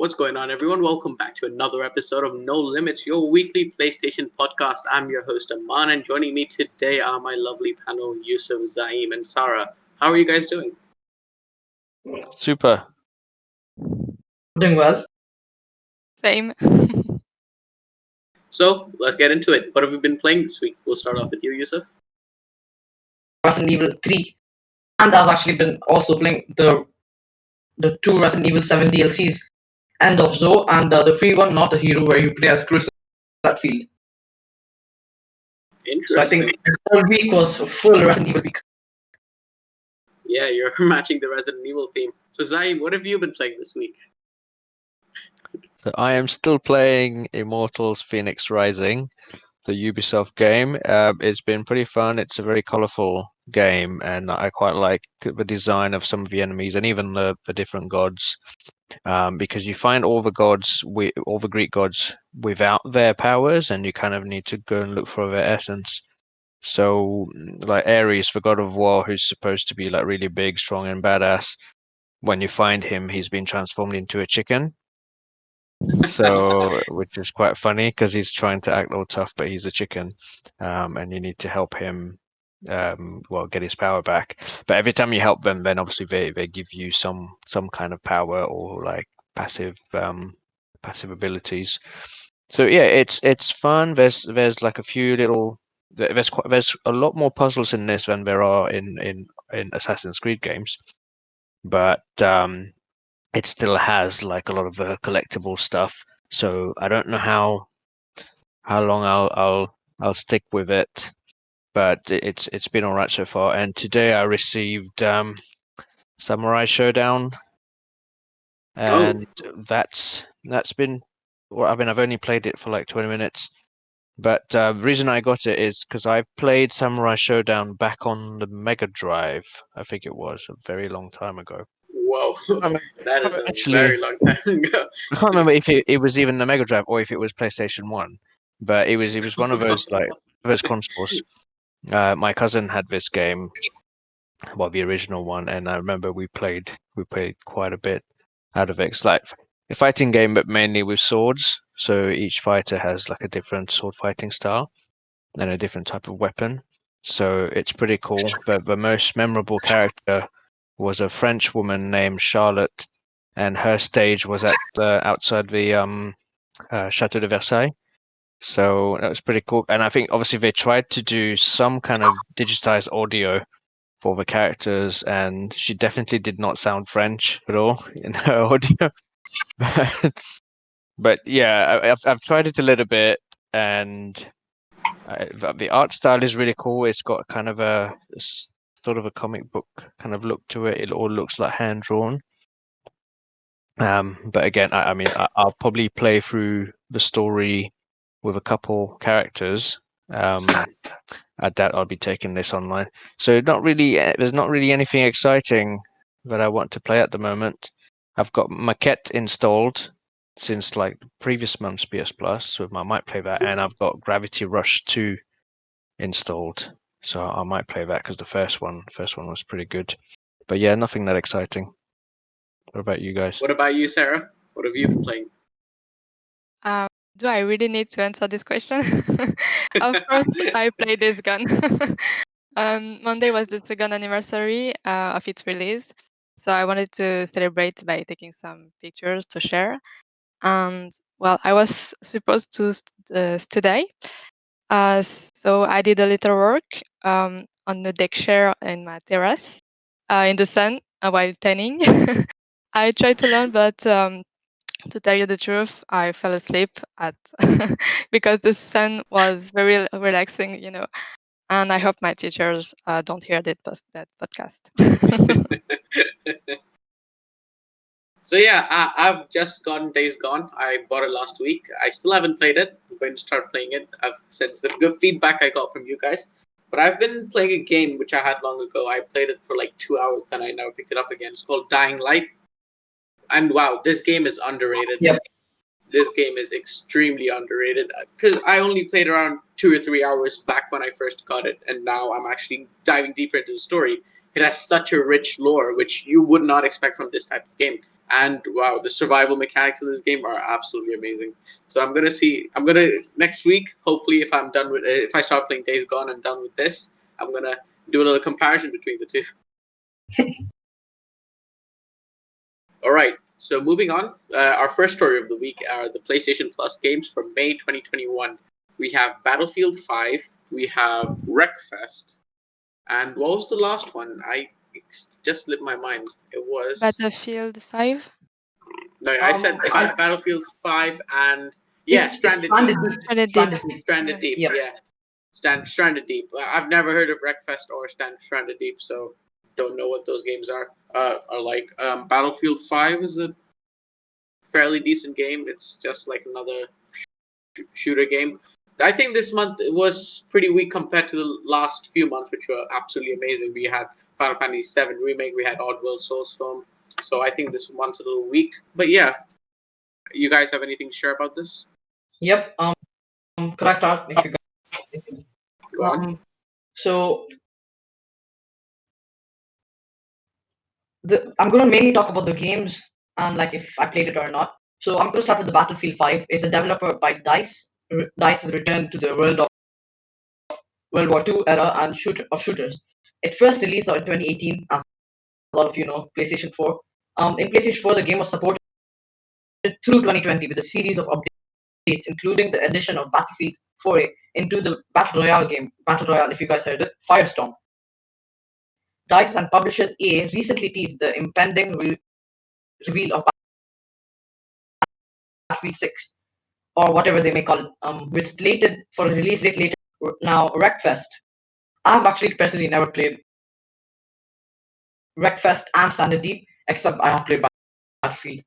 What's going on, everyone? Welcome back to another episode of No Limits, your weekly PlayStation podcast. I'm your host, Aman, and joining me today are my lovely panel, Yusuf, Zaim, and Sarah. How are you guys doing? Super. Doing well. Same. So, let's get into it. What have you been playing this week? We'll start off with you, Yusuf. Resident Evil 3. And I've actually been also playing the two Resident Evil 7 DLCs. End of Zoe and the free one, Not a Hero, where you play as Chris Redfield. So I think Interesting. the whole week was full Resident Evil week. Yeah, you're matching the Resident Evil theme. So, Zaim, what have you been playing this week? So I am still playing Immortals Phoenix Rising, the Ubisoft game. It's been pretty fun. It's a very colorful game, and I quite like the design of some of the enemies and even the different gods. Because you find all the Greek gods without their powers, and you kind of need to go and look for their essence. So, like Ares, the god of war, who's supposed to be like really big, strong, and badass, when you find him, he's been transformed into a chicken. So, which is quite funny because he's trying to act all tough, but he's a chicken, and you need to help him, get his power back. But every time you help them, then obviously they give you some kind of power or like passive abilities. So yeah, it's fun. There's like a few little there's a lot more puzzles in this than there are in Assassin's Creed games, but it still has like a lot of the collectible stuff. So I don't know how long I'll stick with it, but it's been all right so far. And today I received Samurai Showdown, and that's been. Well, I mean, I've only played it for like 20 minutes, but the reason I got it is because I've played Samurai Showdown back on the Mega Drive. I think it was a very long time ago. Whoa, that is a Actually, very long time ago. I can't remember if it was even the Mega Drive or if it was PlayStation 1, but it was one of those consoles. My cousin had this game, well, the original one, and I remember we played quite a bit out of it. It's like a fighting game, but mainly with swords. So each fighter has like a different sword fighting style and a different type of weapon. So it's pretty cool. But the most memorable character was a French woman named Charlotte, and her stage was at outside the Chateau de Versailles. So that was pretty cool. And I think obviously they tried to do some kind of digitized audio for the characters, and she definitely did not sound French at all in her audio. But yeah, I've tried it a little bit, and the art style is really cool. It's got kind of a sort of a comic book kind of look to it. It all looks like hand drawn. But again, I mean, I'll probably play through the story with a couple characters. I doubt I'll be taking this online. So there's not really anything exciting that I want to play at the moment. I've got Maquette installed since like the previous month's PS Plus, so I might play that. And I've got Gravity Rush 2 installed, so I might play that because the first one was pretty good. But yeah, nothing that exciting. What about you guys? What about you, Sarah? What have you been playing? Do I really need to answer this question? Of course, I played this gun. Monday was the second anniversary of its release, so I wanted to celebrate by taking some pictures to share. And well, I was supposed to today, so I did a little work on the deck chair in my terrace in the sun while tanning. I tried to learn, but to tell you the truth, I fell asleep at because the sun was very relaxing, And I hope my teachers don't hear that podcast. So yeah, I've just gotten Days Gone. I bought it last week. I still haven't played it. I'm going to start playing it. I've said some good feedback I got from you guys. But I've been playing a game which I had long ago. I played it for like 2 hours, then I never picked it up again. It's called Dying Light. And wow, this game is underrated. Yep. This game is extremely underrated because I only played around 2 or 3 hours back when I first got it, and now I'm actually diving deeper into the story. It has such a rich lore, which you would not expect from this type of game. And wow, the survival mechanics of this game are absolutely amazing. So I'm gonna next week. Hopefully, if I'm done with if I start playing Days Gone and done with this, I'm gonna do a little comparison between the two. All right. So moving on, our first story of the week are the PlayStation Plus games from May 2021. We have Battlefield 5, we have Wreckfest, and what was the last one? Just slipped my mind. It was Battlefield 5. no, I said Battlefield 5 and yeah, It's Stranded Stranded Deep. Deep. Stranded Deep. Stranded Deep. Stranded Deep, Yeah. yeah. Stranded Deep. I've never heard of Wreckfest or Stranded Deep, so don't know what those games are like. Battlefield 5 is a fairly decent game. It's just like another shooter game. I think this month was pretty weak compared to the last few months, which were absolutely amazing. We had Final Fantasy VII Remake, we had Oddworld Soulstorm. So I think this month's a little weak. But yeah, you guys have anything to share about this? Yep. Could I start? If you Go on. So I'm going to mainly talk about the games and like if I played it or not. So I'm going to start with the Battlefield 5. It's a developer by DICE. DICE has returned to the world of World War II era and shooters. It first released in 2018, as all of you know, PlayStation 4. In PlayStation 4, the game was supported through 2020 with a series of updates, including the addition of Battlefield 4A into the Battle Royale game. Battle Royale, if you guys heard it, Firestorm. DICE and publishers EA recently teased the impending reveal of Battlefield 6, or whatever they may call it, which slated for a release date later. Now, Wreckfest. I've actually personally never played Wreckfest and Standard Deep, except I have played Battlefield.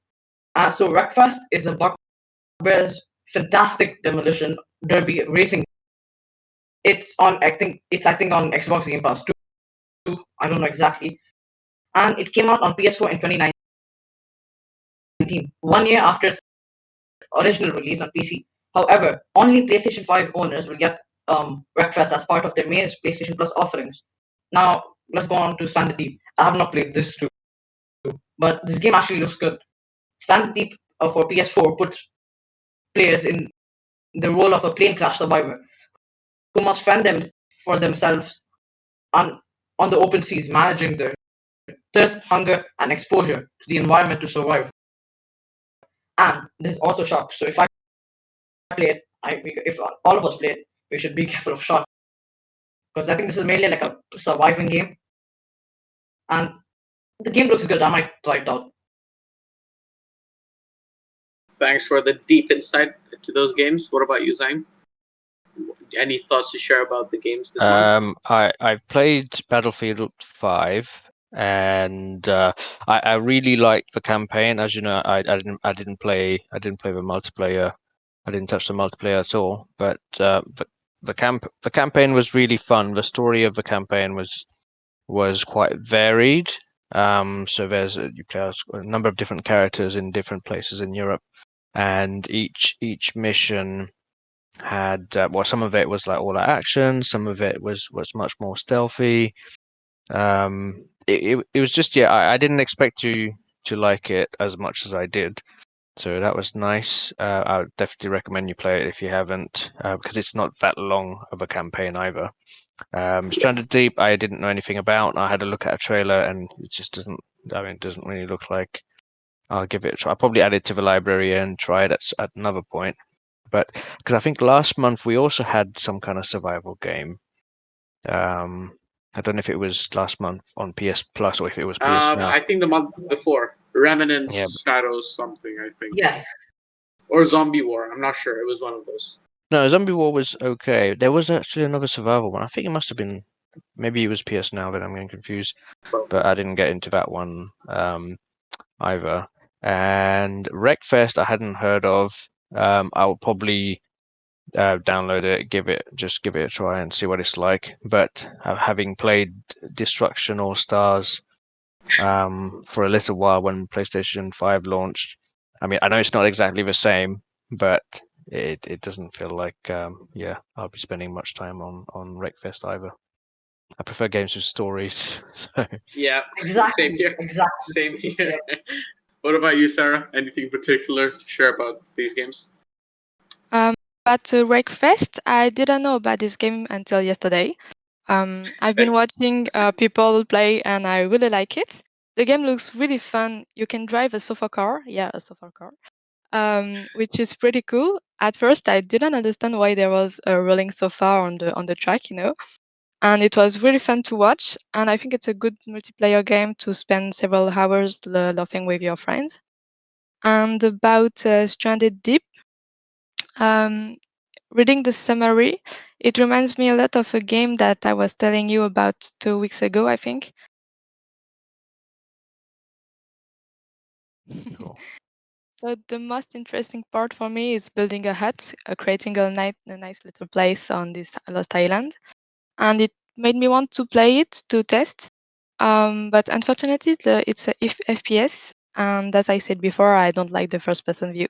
So Wreckfest is a Bugbear's fantastic demolition derby racing. It's on, I think on Xbox Game Pass too. I don't know exactly. And it came out on PS4 in 2019, 1 year after its original release on PC. However, only PlayStation 5 owners will get Wreckfest as part of their main PlayStation Plus offerings. Now, let's go on to Standard Deep. I have not played this too, but this game actually looks good. Standard Deep for PS4 puts players in the role of a plane crash survivor who must fend them for themselves on the open seas, managing their thirst, hunger, and exposure to the environment to survive. And there's also shock. So if I play it, if all of us play it, we should be careful of shock because I think this is mainly like a surviving game, and the game looks good. I might try it out. Thanks for the deep insight to those games. What about you, Zain? Any thoughts to share about the games this month? I played Battlefield 5, and I really liked the campaign. As you know, I didn't play the multiplayer. I didn't touch the multiplayer at all. But the campaign was really fun. The story of the campaign was quite varied. So you play as a number of different characters in different places in Europe, and each mission had well, some of it was like all out action, some of it was much more stealthy. It was just, yeah, I didn't expect to like it as much as I did, so that was nice. I would definitely recommend you play it if you haven't, because it's not that long of a campaign either. Stranded Deep, I didn't know anything about. I had a look at a trailer and it just doesn't, I mean, it doesn't really look like. I'll give it a try. I'll probably add it to the library and try it at another point. But because I think last month we also had some kind of survival game. I don't know if it was last month on PS Plus or if it was PS Now. I think the month before, Remnants, Yeah. Shadows, something. I think. Yes. Or Zombie War. I'm not sure. It was one of those. No, Zombie War was okay. There was actually another survival one. I think it must have been, maybe it was PS Now, but I'm getting confused. But I didn't get into that one either. And Wreckfest I hadn't heard of. I will probably download it, give it a try and see what it's like. But having played Destruction All Stars for a little while when PlayStation 5 launched, I mean, I know it's not exactly the same, but it doesn't feel like yeah, I'll be spending much time on Wreckfest either. I prefer games with stories. So. Yeah, Exactly. same here. Exactly. Same here. What about you, Sarah? Anything particular to share about these games? But Wreckfest, I didn't know about this game until yesterday. I've been watching people play, and I really like it. The game looks really fun. You can drive a sofa car, a sofa car, which is pretty cool. At first, I didn't understand why there was a rolling sofa on the track, and it was really fun to watch. And I think it's a good multiplayer game to spend several hours laughing with your friends. And about Stranded Deep, um, reading the summary, it reminds me a lot of a game that I was telling you about 2 weeks ago, I think. Cool. So the most interesting part for me is building a hut, creating a nice little place on this lost island, and it made me want to play it to test. But unfortunately, it's a if FPS, and as I said before, I don't like the first-person view.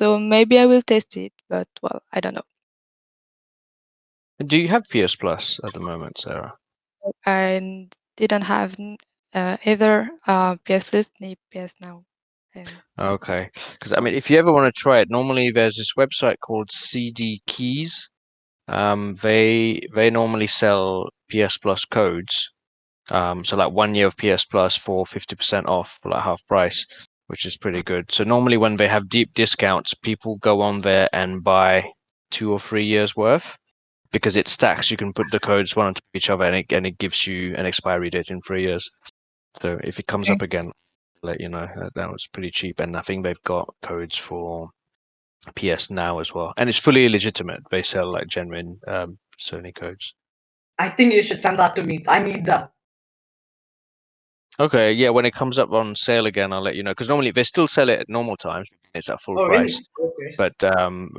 So maybe I will test it, but well, I don't know. Do you have PS Plus at the moment, Sarah? I didn't have either PS Plus ni PS Now. And Okay, because I mean, if you ever want to try it, normally there's this website called CD Keys. They normally sell PS Plus codes. So like 1 year of PS Plus for 50% off, for like half price, which is pretty good. So normally when they have deep discounts, people go on there and buy 2 or 3 years worth because it stacks. You can put the codes one on top of each other, and it gives you an expiry date in 3 years. So if it comes Okay. up again, let you know. That was pretty cheap, and I think they've got codes for PS Now as well, and it's fully legitimate. They sell like genuine Sony codes. I think you should send that to me. I need that. Okay, yeah, when it comes up on sale again, I'll let you know. Because normally they still sell it at normal times. It's at full Oh, price. really? Okay. But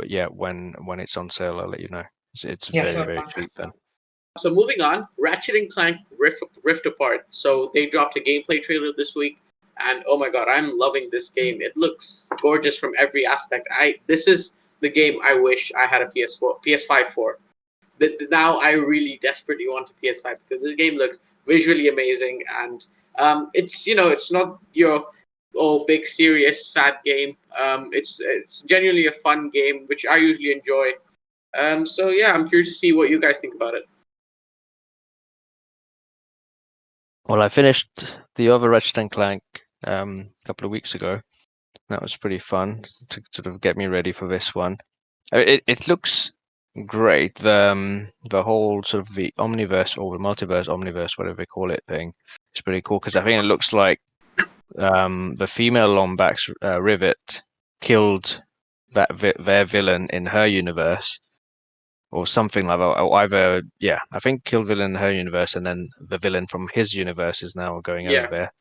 yeah, when it's on sale, I'll let you know. It's Yeah, very, sure. very cheap then. So moving on, Ratchet and Clank Rift Apart. So they dropped a gameplay trailer this week, and oh my god, I'm loving this game. It looks gorgeous from every aspect. This is the game I wish I had a PS4, PS5 for. Now I really desperately want a PS5 because this game looks visually amazing, and it's not your big serious sad game. It's genuinely a fun game which I usually enjoy. So yeah, I'm curious to see what you guys think about it. Well, I finished the other Ratchet and Clank a couple of weeks ago. That was pretty fun to sort of get me ready for this one. It looks great. The whole sort of the Omniverse or the multiverse, Omniverse, whatever they call it, thing is pretty cool because I think it looks like the female Lombax Rivet killed their villain in her universe or something like that. Or either, yeah, I think killed villain in her universe, and then the villain from his universe is now going over Yeah, there.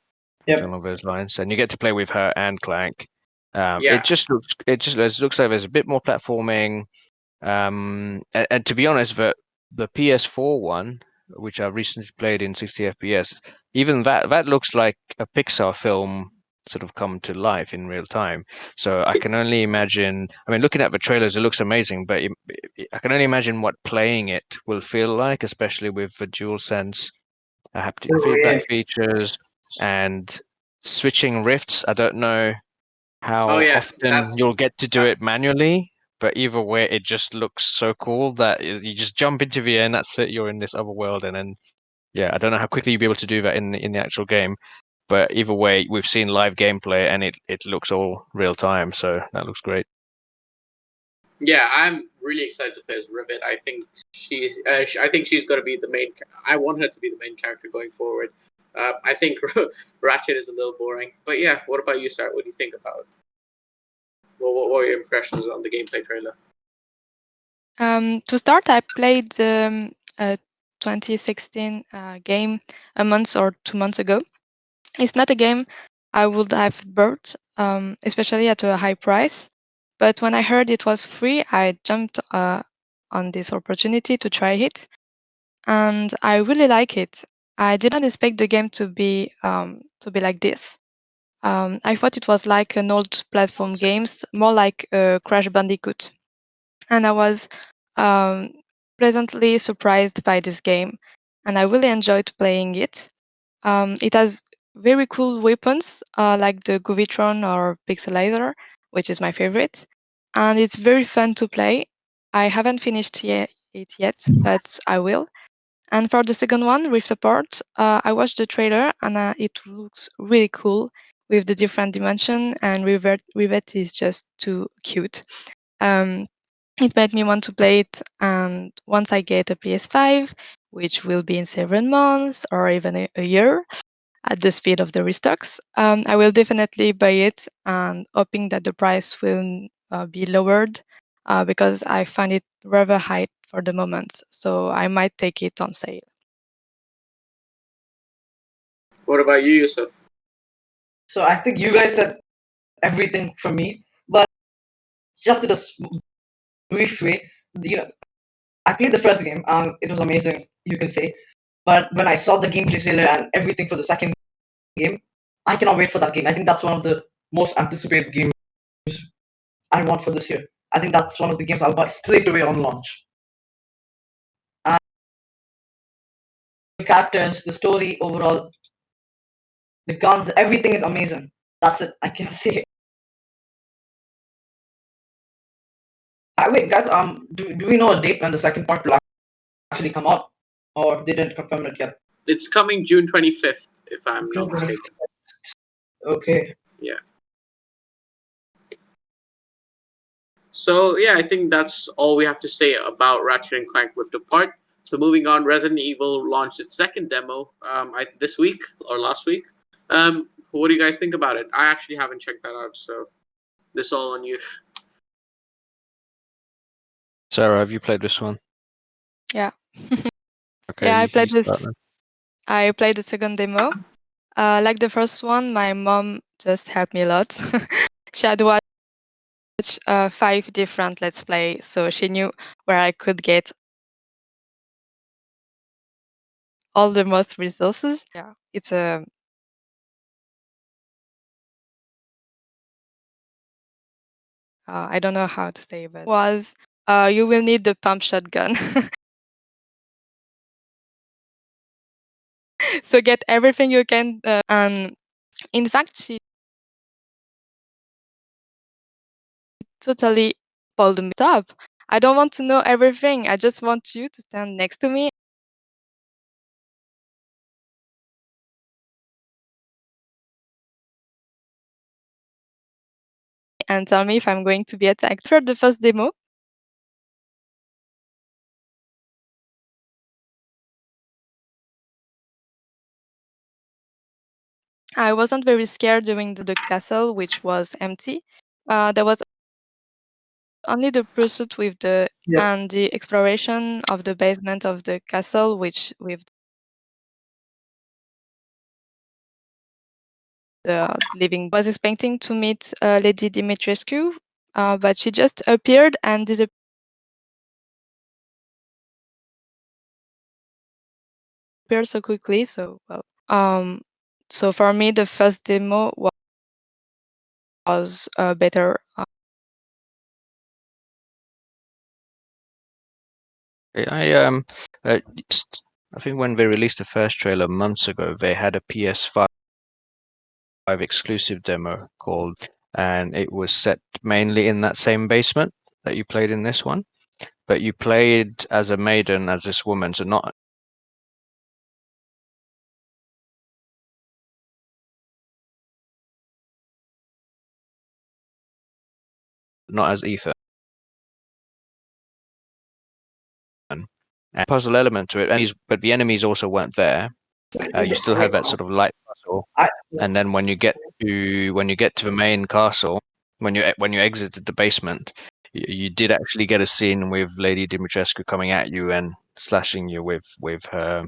Yep. Something along those lines, and you get to play with her and Clank. yeah, It looks like there's a bit more platforming. And to be honest, the PS4 one, which I recently played in 60 FPS, even that looks like a Pixar film sort of come to life in real time. So I can only imagine. I mean, looking at the trailers, it looks amazing, but I can only imagine what playing it will feel like, especially with the DualSense haptic Oh, yeah. feedback features and switching rifts. I don't know oh how yeah, often you'll get to do it manually, but either way, it just looks so cool that you just jump into the air and that's it. You're in this other world, and then yeah, I don't know how quickly you'll be able to do that in the actual game, but either way, we've seen live gameplay and it looks all real time, so that looks great. yeah. I'm really excited to play as Rivet. I think I think she's going to be the main. I want her to be the main character going forward. I think Ratchet is a little boring, but yeah. What about you, Sarah? What do you think about? What were your impressions on the gameplay trailer? To start, I played a 2016 game a month or 2 months ago. It's not a game I would have bought, especially at a high price. But when I heard it was free, I jumped on this opportunity to try it, and I really like it. I didn't expect the game to be like this. I thought it was like an old platform games, more like Crash Bandicoot, and I was um, pleasantly surprised by this game, and I really enjoyed playing it. It has very cool weapons like the Govitron or Pixelizer, which is my favorite. And it's very fun to play. I haven't finished it yet, but I will. And for the second one, Rift Apart, I watched the trailer and it looks really cool with the different dimension, and Rivet is just too cute. It made me want to play it, and once I get a PS5, which will be in 7 months or even a year, at the speed of the restocks, I will definitely buy it, and hoping that the price will be lowered because I find it rather high for the moment. So I might take it on sale. What about you, Yusuf? So I think you guys said everything for me, but just in a brief way, I played the first game and it was amazing, you can say. But when I saw the gameplay trailer and everything for the second game, I cannot wait for that game. I think that's one of the most anticipated games I want for this year. I think that's one of the games I'll buy straight away on launch. And the characters, the story overall, the guns, everything is amazing. That's it. I can say. Wait, guys. Do we know a date when the second part will actually come out, or they didn't confirm it yet? It's coming June 25th, if I'm June not mistaken. 25th. Okay. Yeah. So yeah, I think that's all we have to say about Ratchet and Clank Rift Apart. So moving on, Resident Evil launched its second demo this week or last week. What do you guys think about it? I actually haven't checked that out, so this is all on you. Sarah, have you played this one? Yeah. Okay, Yeah, I you played start this. then. I played the second demo. Like the first one, my mom just helped me a lot. She had watched 5 different Let's Play, so she knew where I could get all the most resources. Yeah, it's a I don't know how to say, but was you will need the pump shotgun. So get everything you can, and in fact, she totally pulled me up. I don't want to know everything. I just want you to stand next to me and tell me if I'm going to be attacked. For the first demo, I wasn't very scared during the castle, which was empty. There was only the pursuit with the Yep. and the exploration of the basement of the castle, which with the living was expecting to meet Lady Dimitrescu, but she just appeared and disappeared so quickly. So well, so for me, the first demo was better. I think when they released the first trailer months ago, they had a PS5 exclusive demo called, and it was set mainly in that same basement that you played in this one, but you played as a maiden, as this woman, so not as Ethan. And puzzle element to it, but the enemies also weren't there. You still have that sort of light puzzle, I, and then when you get to the main castle, when you exited the basement, you did actually get a scene with Lady Dimitrescu coming at you and slashing you with her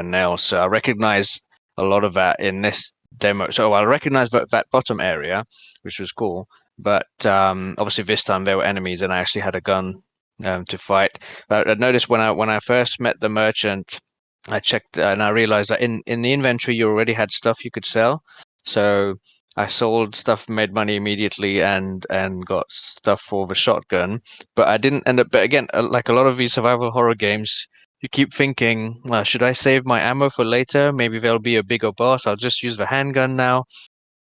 nails. So I recognize a lot of that in this demo. So I recognize that bottom area, which was cool. But obviously this time there were enemies, and I actually had a gun to fight. But I noticed when I first met the merchant, I checked and I realized that in the inventory you already had stuff you could sell. So I sold stuff, made money immediately, and got stuff for the shotgun. But I didn't end up. But again, like a lot of these survival horror games, you keep thinking, well, should I save my ammo for later? Maybe there'll be a bigger boss. I'll just use the handgun now.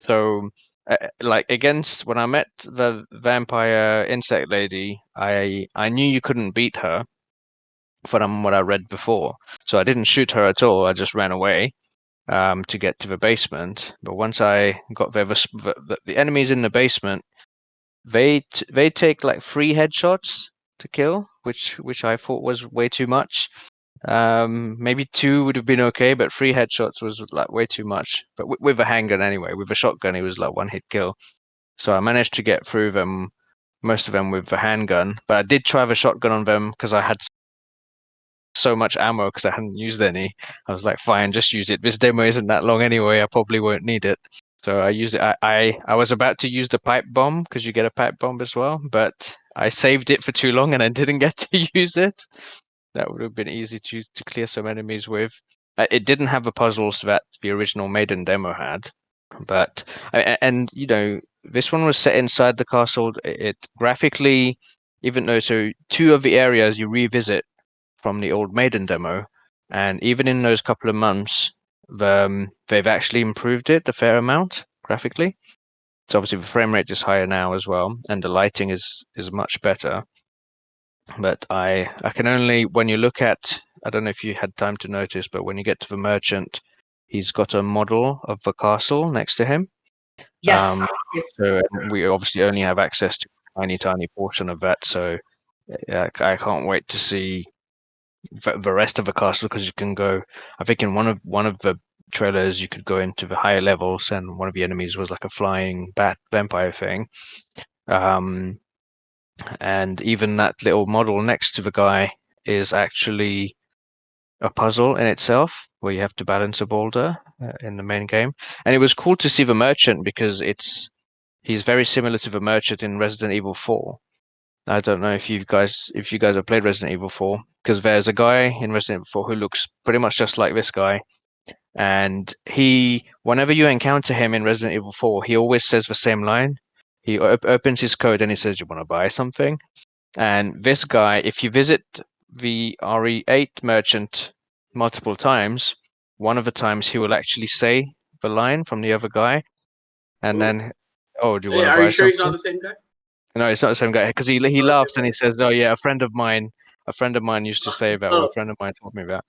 So, like against when I met the vampire insect lady, I knew you couldn't beat her from what I read before. So I didn't shoot her at all. I just ran away to get to the basement. But once I got there, the enemies in the basement, they take like 3 headshots to kill, which I thought was way too much. Maybe 2 would have been okay, but 3 headshots was like way too much. But with a handgun anyway, with a shotgun, it was like 1 hit kill. So I managed to get through them, most of them with the handgun. But I did try the shotgun on them because I had so much ammo because I hadn't used any. I was like, fine, just use it. This demo isn't that long anyway. I probably won't need it. So I used it. I was about to use the pipe bomb because you get a pipe bomb as well, but I saved it for too long and I didn't get to use it. That would have been easy to clear some enemies with. It didn't have the puzzles that the original Maiden demo had, but and you know this one was set inside the castle. It graphically, even though 2 of the areas you revisit from the old Maiden demo, and even in those couple of months, they've actually improved it a fair amount graphically. So obviously the frame rate is higher now as well, and the lighting is much better. But I can only, when you look at, I don't know if you had time to notice, but when you get to the merchant, he's got a model of the castle next to him. Yes. So we obviously only have access to a tiny portion of that. So I can't wait to see the rest of the castle because you can go. I think in one of the trailers you could go into the higher levels, and one of the enemies was like a flying bat vampire thing. And even that little model next to the guy is actually a puzzle in itself where you have to balance a boulder in the main game. And it was cool to see the merchant because he's very similar to the merchant in Resident Evil 4. I don't know if you guys have played Resident Evil 4 because there's a guy in Resident Evil 4 who looks pretty much just like this guy. And whenever you encounter him in Resident Evil 4, he always says the same line. He opens his code and he says, "You want to buy something?" And this guy, if you visit the RE8 merchant multiple times, one of the times he will actually say the line from the other guy, and then, "Oh, do you want to Are you buy sure he's not something?" the same guy? No, it's not the same guy because he Not the laughs same and he guy. says, "Oh yeah, a friend of mine used to say that, or a Oh, friend of mine told me that."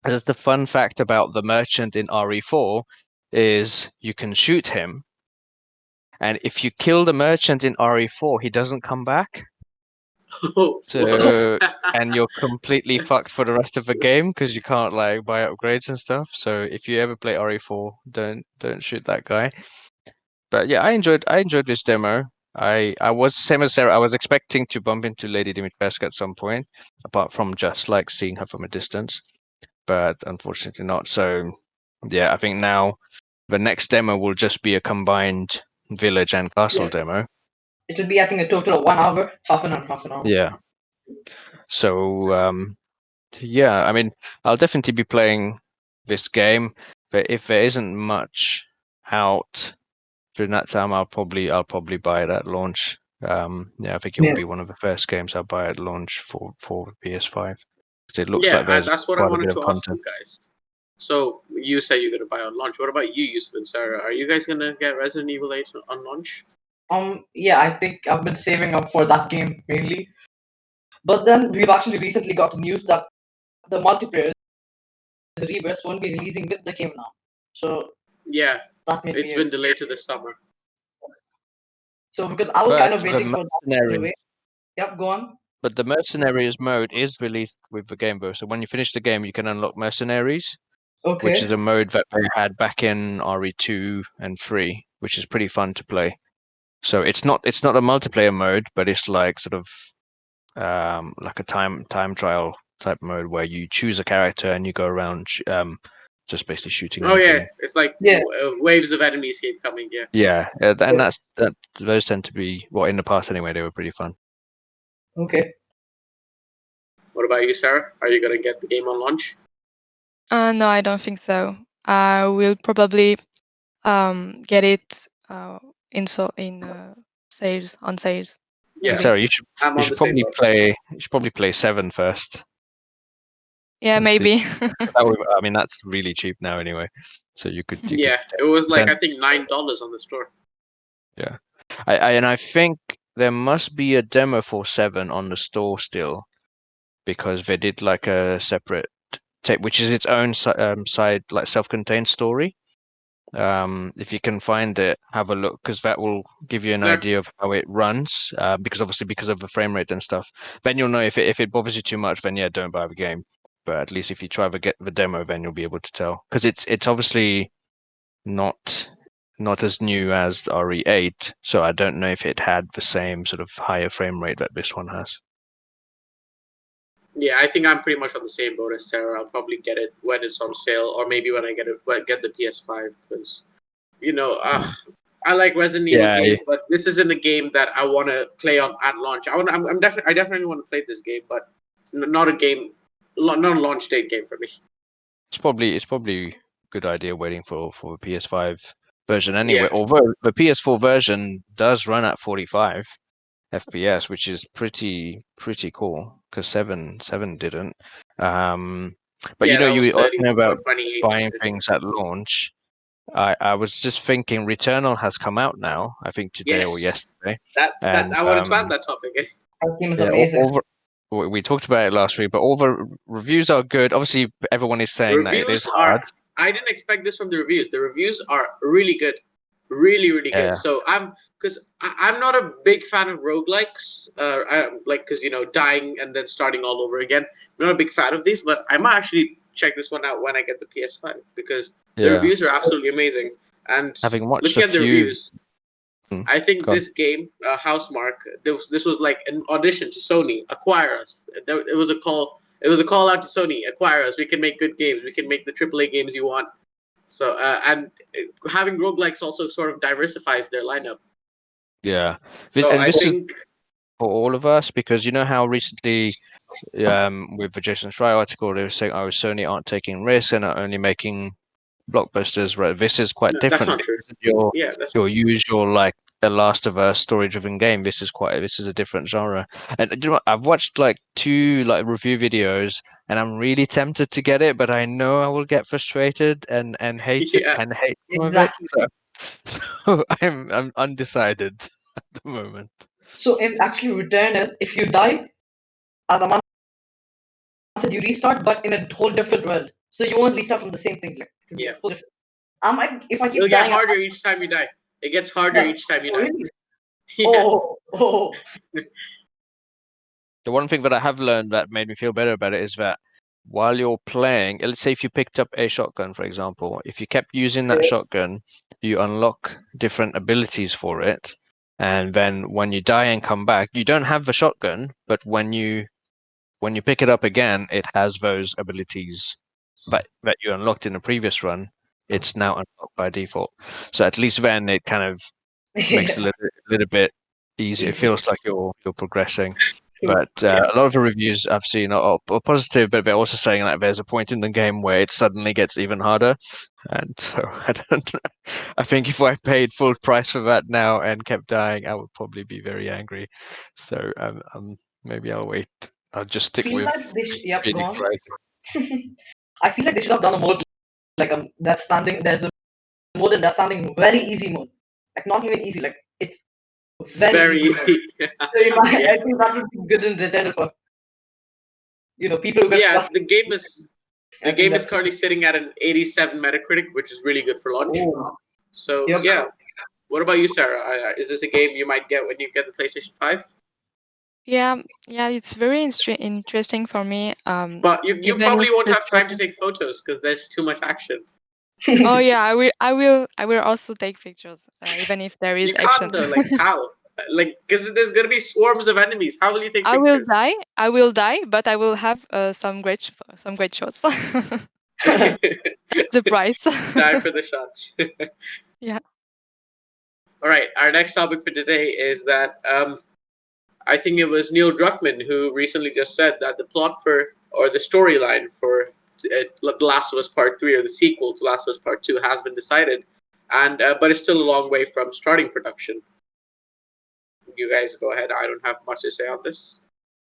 And just the fun fact about the merchant in RE4 is you can shoot him, and if you kill the merchant in RE4, he doesn't come back. oh. So, and you're completely fucked for the rest of the game because you can't like buy upgrades and stuff. So if you ever play RE4, don't shoot that guy. But yeah, I enjoyed this demo. I was same as Sarah. I was expecting to bump into Lady Dimitrescu at some point, apart from just like seeing her from a distance, but unfortunately not. So yeah, I think now the next demo will just be a combined village and castle Yeah. demo. It will be, I think, a total of 1 hour, half an hour, half an hour. Yeah. So yeah, I mean, I'll definitely be playing this game, but if there isn't much out during that time, I'll probably buy it at launch. Yeah, I think it will Yeah. be one of the first games I buy at launch for PS5. 'Cause it looks Yeah, like there's that's what I quite a bit wanted of to ask content. you guys. So you say you're gonna buy on launch. What about you, Yusuf and Sarah? Are you guys gonna get Resident Evil 8 on launch? Yeah, I think I've been saving up for that game mainly. But then we've actually recently got news that the multiplayer, the Rebirth, won't be releasing with the game now. So Yeah, that made it's me. been delayed to this summer. So because I was kind But of the waiting for that in a mercenary, way. Yep, go on. but the mercenaries mode is released with the game though. So when you finish the game, you can unlock mercenaries, which is Okay. a mode that they had back in RE2 and 3, which is pretty fun to play. So it's not a multiplayer mode, but it's like sort of like a time trial type mode where you choose a character and you go around just basically shooting Oh and yeah, killing. it's like Yeah. waves of enemies keep coming. Yeah. Yeah, and Yeah. those tend to be, well, in the past anyway, they were pretty fun. Okay. What about you, Sarah? Are you gonna get the game on launch? No, I don't think so. I will probably get it in sales on sales. Yeah, Sarah, Maybe. I'm you on the should same probably boat. play 7 first. Yeah, Let's see. maybe. I mean, that's really cheap now anyway. So you could Yeah, it was like then- I think $9 on the store. yeah. I think there must be a demo for 7 on the store still, because they did like a separate tape, which is its own side, like self-contained story. If you can find it, have a look, because that will give you an Yeah. idea of how it runs. Because obviously because of the frame rate and stuff, then you'll know if it bothers you too much. Then yeah, don't buy the game. But at least if you try to get the demo, then you'll be able to tell, because it's obviously not as new as the RE8, so I don't know if it had the same sort of higher frame rate that this one has. Yeah, I think I'm pretty much on the same boat as Sarah. I'll probably get it when it's on sale, or maybe when I get the PS5, because I like Resident Evil Yeah, games, but this isn't a game that I want to play on at launch. I definitely want to play this game, but not a game, not a launch date game for me. it's probably a good idea waiting for the PS5 version anyway. Yeah. Although the PS4 version does run at 45 FPS, which is pretty cool, because seven didn't. But Yeah, that you was were 30 asking or about 28. buying things at launch. I was just thinking Returnal has come out now, I think today or Yes, yesterday. that And I wanted to add that topic. That game is yeah, amazing. we talked about it last week, but all the reviews are good. Obviously, everyone is saying that it is Reviews hard. are. I didn't expect this from the reviews. The reviews are really good, really good. Yeah. So I'm not a big fan of roguelikes. Because dying and then starting all over again. I'm not a big fan of these, but I might actually check this one out when I get the PS5, because the Yeah. reviews are absolutely amazing. And Having watched looking a at the few. reviews, I think Go on. this game, Housemark, this was like an audition to Sony. Acquire us. It was a call. It was a call out to Sony. Acquire us. We can make good games. We can make the AAA games you want. So and having roguelikes also sort of diversifies their lineup. Yeah. So And I this is think for all of us, because you know how recently, with the Jason Schreier article, they were saying, "Oh, Sony aren't taking risks and are only making blockbusters." Right? This is quite no, that's different. not true. This isn't your Yeah, that's usual like The Last of Us story-driven game. This is a different genre. And you know what? I've watched like 2 like review videos, and I'm really tempted to get it, but I know I will get frustrated and hate it yeah. and hate some of it. Exactly. So I'm undecided at the moment. So in actually Returnal, if you die, as Aman said, you restart, but in a whole different world. So you won't restart from the same thing. Like it could be a Yeah. full different. If I It'll keep get dying, harder each time you die. It gets harder each time you oh, die. really? Yeah. Oh. The one thing that I have learned that made me feel better about it is that while you're playing, let's say if you picked up a shotgun, for example, if you kept using that shotgun, you unlock different abilities for it. And then when you die and come back, you don't have the shotgun, but when you pick it up again, it has those abilities that you unlocked in the previous run. It's now unlocked by default. So at least then it kind of makes it a little bit easier. It feels like you're progressing. But a lot of the reviews I've seen are positive, but they're also saying like there's a point in the game where it suddenly gets even harder. And so I don't. I think if I paid full price for that now and kept dying, I would probably be very angry. So maybe I'll wait. I'll just I stick feel with like yep, go Phoenix on. Rising. I feel like they should have done a mode like that standing. There's a mode in that standing very easy mode. Like not even easy. Like it's very easy. easy. So I Yeah. think that would be good in Returnal for people who get Yeah, frustrated. the I think game is that's currently sitting at an 87 Metacritic, which is really good for launch. oh. So Yep. yeah, what about you, Sarah? Is this a game you might get when you get the PlayStation 5? Yeah, it's very interesting for me. But you Even if probably won't the have time to story. take photos because there's too much action. Oh yeah, I will also take pictures, even if there is You action. can't though. Like how? Like because there's gonna be swarms of enemies. How will you take I will pictures? die. I will die, but I will have some great shots. That's the price. Die for the shots. Yeah. All right. Our next topic for today is that I think it was Neil Druckmann who recently just said that the plot for or the storyline for The Last of Us Part 3 or the sequel to Last of Us Part 2 has been decided, and but it's still a long way from starting production. You guys go ahead. I don't have much to say on this.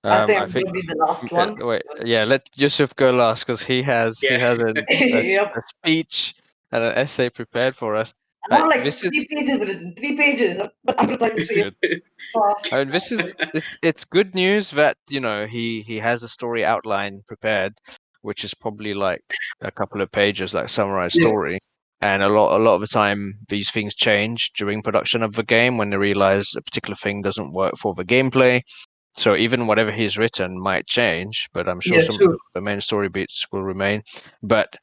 I think I I'm think gonna be the last one. wait, yeah, let Yusuf go last because he has Yeah. Yep. a speech and an essay prepared for us. I have But like this is 3 pages written, 3 pages, but I'm gonna try to say it good. fast. I mean, it's good news that he has a story outline prepared, which is probably like a couple of pages, like summarized Yeah. story. And a lot of the time, these things change during production of the game when they realize a particular thing doesn't work for the gameplay. So even whatever he's written might change, but I'm sure Yeah, some of true. the main story beats will remain. But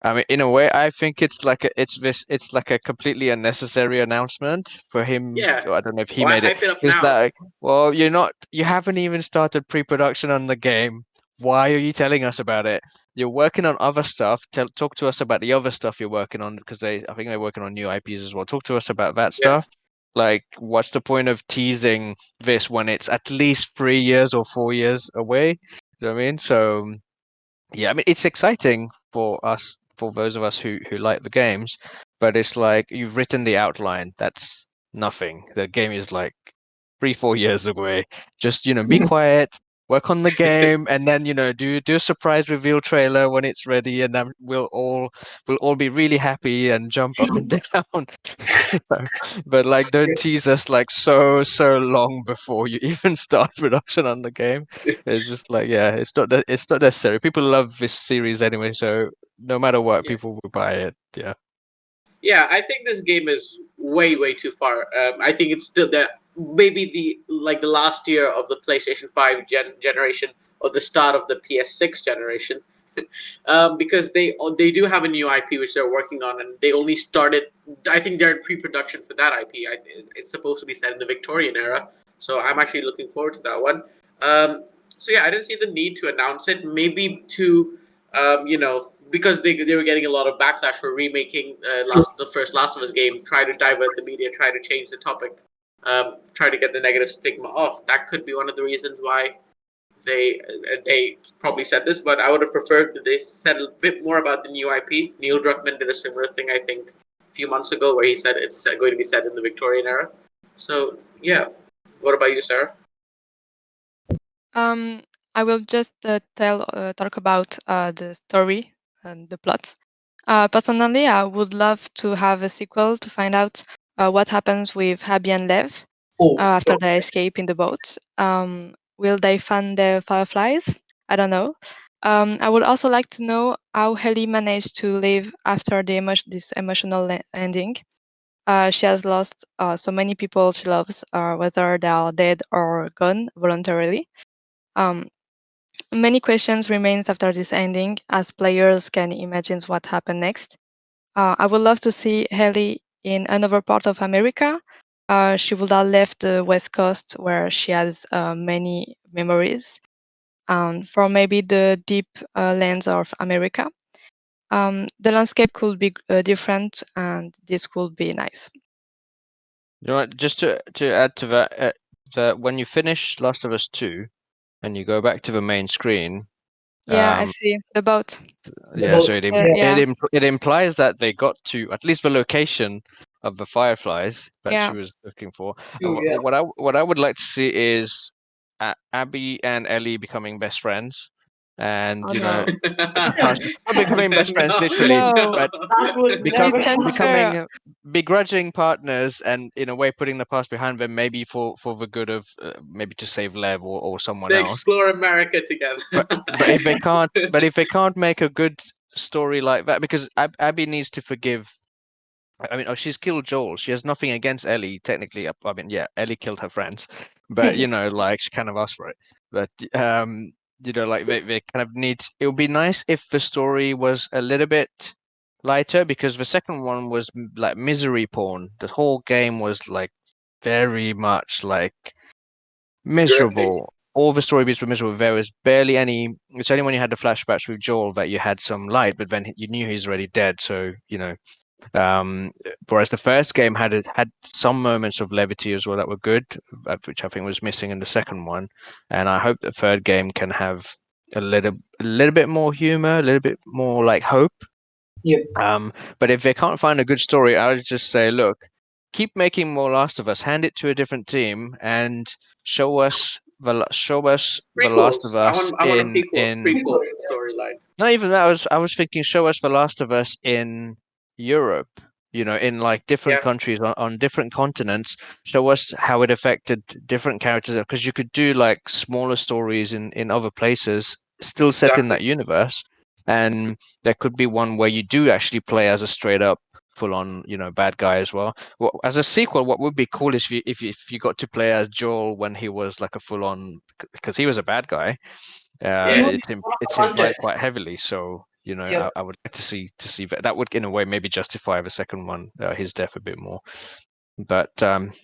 I mean, in a way, I think it's like a completely unnecessary announcement for him. Yeah. I don't know if he Why made it. hype it up He's now? like, well, you haven't even started pre-production on the game. Why are you telling us about it? You're working on other stuff. Talk to us about the other stuff you're working on because I think they're working on new IPs as well. Talk to us about that Yeah. stuff. Like, what's the point of teasing this when it's at least 3 years or 4 years away? You know what I mean? So yeah, I mean it's exciting for us, for those of us who like the games, but it's like you've written the outline. That's nothing. The game is like 3 4 years away. Just be quiet, work on the game, and then do a surprise reveal trailer when it's ready, and then we'll all be really happy and jump up and down. But like, don't tease us like so long before you even start production on the game. It's just like, yeah, it's not necessary. People love this series anyway, so no matter what, Yeah. people will buy it. Yeah. Yeah, I think this game is way too far. I think it's still that maybe the last year of the PlayStation 5 generation or the start of the PS6 generation, because they do have a new IP which they're working on, and they only started. I think they're in pre-production for that IP. It's supposed to be set in the Victorian era, so I'm actually looking forward to that one. So yeah, I didn't see the need to announce it. Maybe to because they were getting a lot of backlash for remaking the first Last of Us game, try to divert the media, try to change the topic, try to get the negative stigma off. That could be one of the reasons why they probably said this. But I would have preferred that they said a bit more about the new IP. Neil Druckmann did a similar thing, I think, a few months ago, where he said it's going to be set in the Victorian era. So yeah, what about you, Sarah? Um, I will just talk about the story and the plot. Personally, I would love to have a sequel to find out what happens with Abby and Lev Oh, after their escape in the boat. Will they find the fireflies? I don't know. I would also like to know how Ellie managed to live after this emotional ending. She has lost so many people she loves, whether they are dead or gone voluntarily. Um, Many questions remains after this ending, as players can imagine what happened next. I would love to see Ellie in another part of America. She would have left the West Coast where she has many memories, for maybe the deep lands of America. The landscape could be different, and this could be nice. You know what? Just to add to that, that when you finish Last of Us 2 and you go back to the main screen, Yeah, I um, see the boat. yeah, so Yeah, it implies that they got to at least the location of the fireflies that yeah. she was looking for. And true, yeah. what I would like to see is Abby and Ellie becoming best friends, and Oh no, not becoming best friends No, literally, no, but That would become never it's happen. unfair. becoming begrudging partners, and in a way putting the past behind them, maybe for the good of maybe to save Lev or someone they else. explore America together. But if they can't make a good story like that, because Abby needs to forgive. I mean, oh, she's killed Joel. She has nothing against Ellie, technically. I mean, yeah, Ellie killed her friends, but like she kind of asked for it. But like they kind of need. It would be nice if the story was a little bit lighter, because the second one was like misery porn. The whole game was like very much like Gripping. miserable. All the story beats were miserable. There was barely any. It's only when you had the flashbacks with Joel that you had some light, but then you knew he's already dead. So um, whereas the first game had some moments of levity as well that were good, which I think was missing in the second one. And I hope the third game can have a little bit more humor, a little bit more like hope. Yep. But if they can't find a good story, I would just say, look, keep making more Last of Us, hand it to a different team, and show us show us The Last of Prequels. I Us want. I want a in prequel storyline. not even that. I was thinking, show us The Last of Us in Europe. You know, in like different Yeah. countries on different continents. Show us how it affected different characters. Because you could do like smaller stories in other places, still set in that Exactly. universe, and there could be one where you do actually play as a straight up full on, you know, bad guy as well. Well, as a sequel, what would be cool is if you got to play as Joel when he was like a full on, because he was a bad guy. Yeah. It's Content. implied quite heavily, so you know, Yep. I would like to see that. That would in a way maybe justify the second one, his death a bit more. But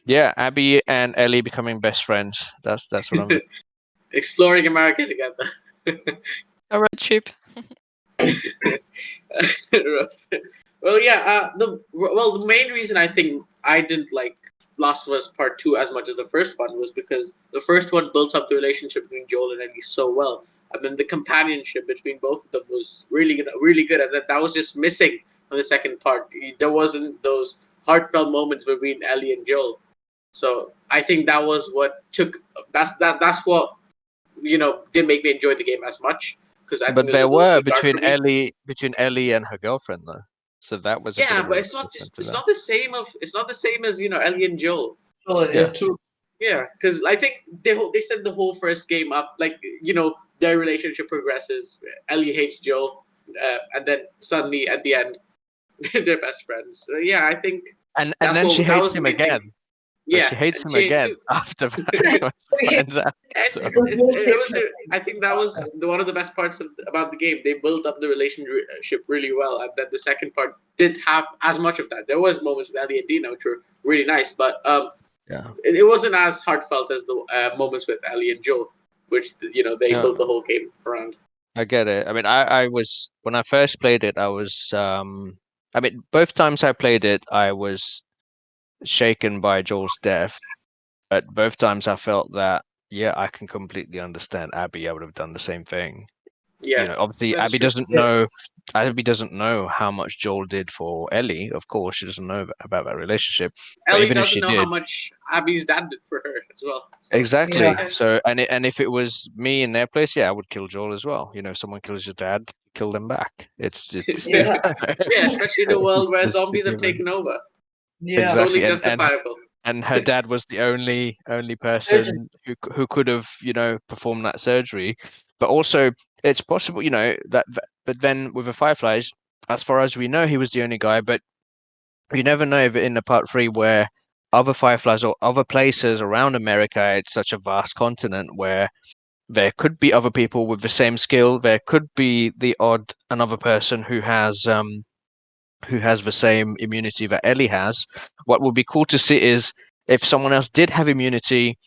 yeah, Abby and Ellie becoming best friends. That's what I'm. Exploring America together. A road trip. Well, yeah. The main reason I think I didn't like Last of Us Part Two as much as the first one was because the first one built up the relationship between Joel and Ellie so well, and then the companionship between both of them was really good, and that was just missing from the second part. There wasn't those heartfelt moments between Ellie and Joel. So I think that was what took that's what didn't make me enjoy the game as much because I think But it was a there little were too dark for me. Between Ellie and her girlfriend though, so that was a bit Yeah, of a but resistance to it's that. not the same as Ellie and Joel. So Yeah. true. Yeah, because I think they set the whole first game up like their relationship progresses. Ellie hates Joel, and then suddenly at the end they're best friends. So, yeah, I think And then she that hates was the him main thing. again. But Yeah, she hates and him she hates again him. after that. When she finds out. It's, So it's, it's, it was. I think that was one of the best parts about the game. They built up the relationship really well, and then the second part did have as much of that. There was moments with Ellie and Dina which were really nice, but yeah. it wasn't as heartfelt as the moments with Ellie and Joel, which they Yeah. built the whole game around. I get it. I mean, I was when I first played it, I was I mean, both times I played it, I was shaken by Joel's death, but both times I felt that yeah, I can completely understand Abby. I would have done the same thing. You Yeah, know, obviously that's true. Abby doesn't know how much Joel did for Ellie. Of course, she doesn't know about that relationship. But Ellie even if doesn't she know how did, much Abby's dad did for her as well. So exactly. Yeah. yeah, So and if it was me in their place, yeah, I would kill Joel as well. You know, if someone kills your dad, kill them back. It's Yeah. yeah, especially in a world where it's zombies have human. taken over. Yeah. Totally Exactly, justifiable. and her dad was the only Surgeon. person who could have, you know, performed that surgery. But also, it's possible, you know, but then with the Fireflies, as far as we know, he was the only guy. But you never know if in the part three where other Fireflies or other places around America, it's such a vast continent where there could be other people with the same skill. There could be the odd another person who has the same immunity that Ellie has. What would be cool to see is if someone else did have immunity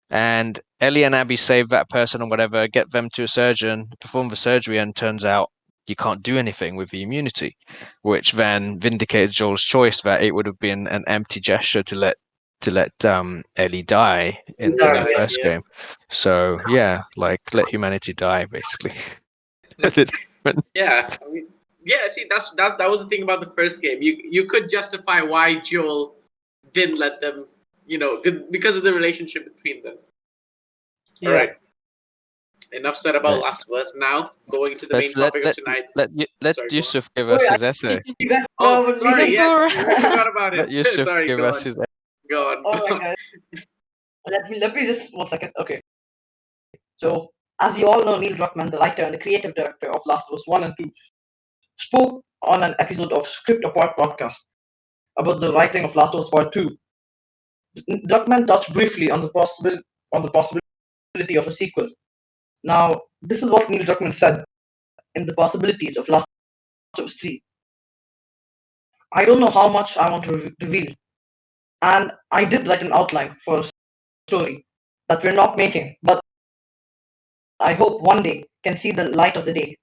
and Ellie and Abby save that person or whatever, get them to a surgeon, perform the surgery, and turns out you can't do anything with the immunity, which then vindicates Joel's choice that it would have been an empty gesture to let Ellie die in the first Yeah. game. So yeah, like let humanity die basically. Yeah, I mean, yeah. See, that was the thing about the first game. You could justify why Joel didn't let them, because of the relationship between them. All Yeah. right. Enough said about Last of Us. Now going to the main Let's topic of tonight. let Sorry, go on. Yusuf give Oh, us yeah. his essay. You guys Oh, know what sorry. we. Yes, Sure. we forgot about Let it. Yusuf Sorry. give Go us on. his. Go on. Oh my god. Let me just 1 second. Okay. So as you all know, Neil Druckmann, the writer and the creative director of Last of Us 1 and 2, spoke on an episode of Script Apart podcast about the writing of Last of Us Part 2. Druckmann touched briefly on the possibility of a sequel. Now, this is what Neil Druckmann said in the possibilities of Last of Us 3. I don't know how much I want to reveal, and I did write an outline for a story that we're not making, but I hope one day can see the light of the day.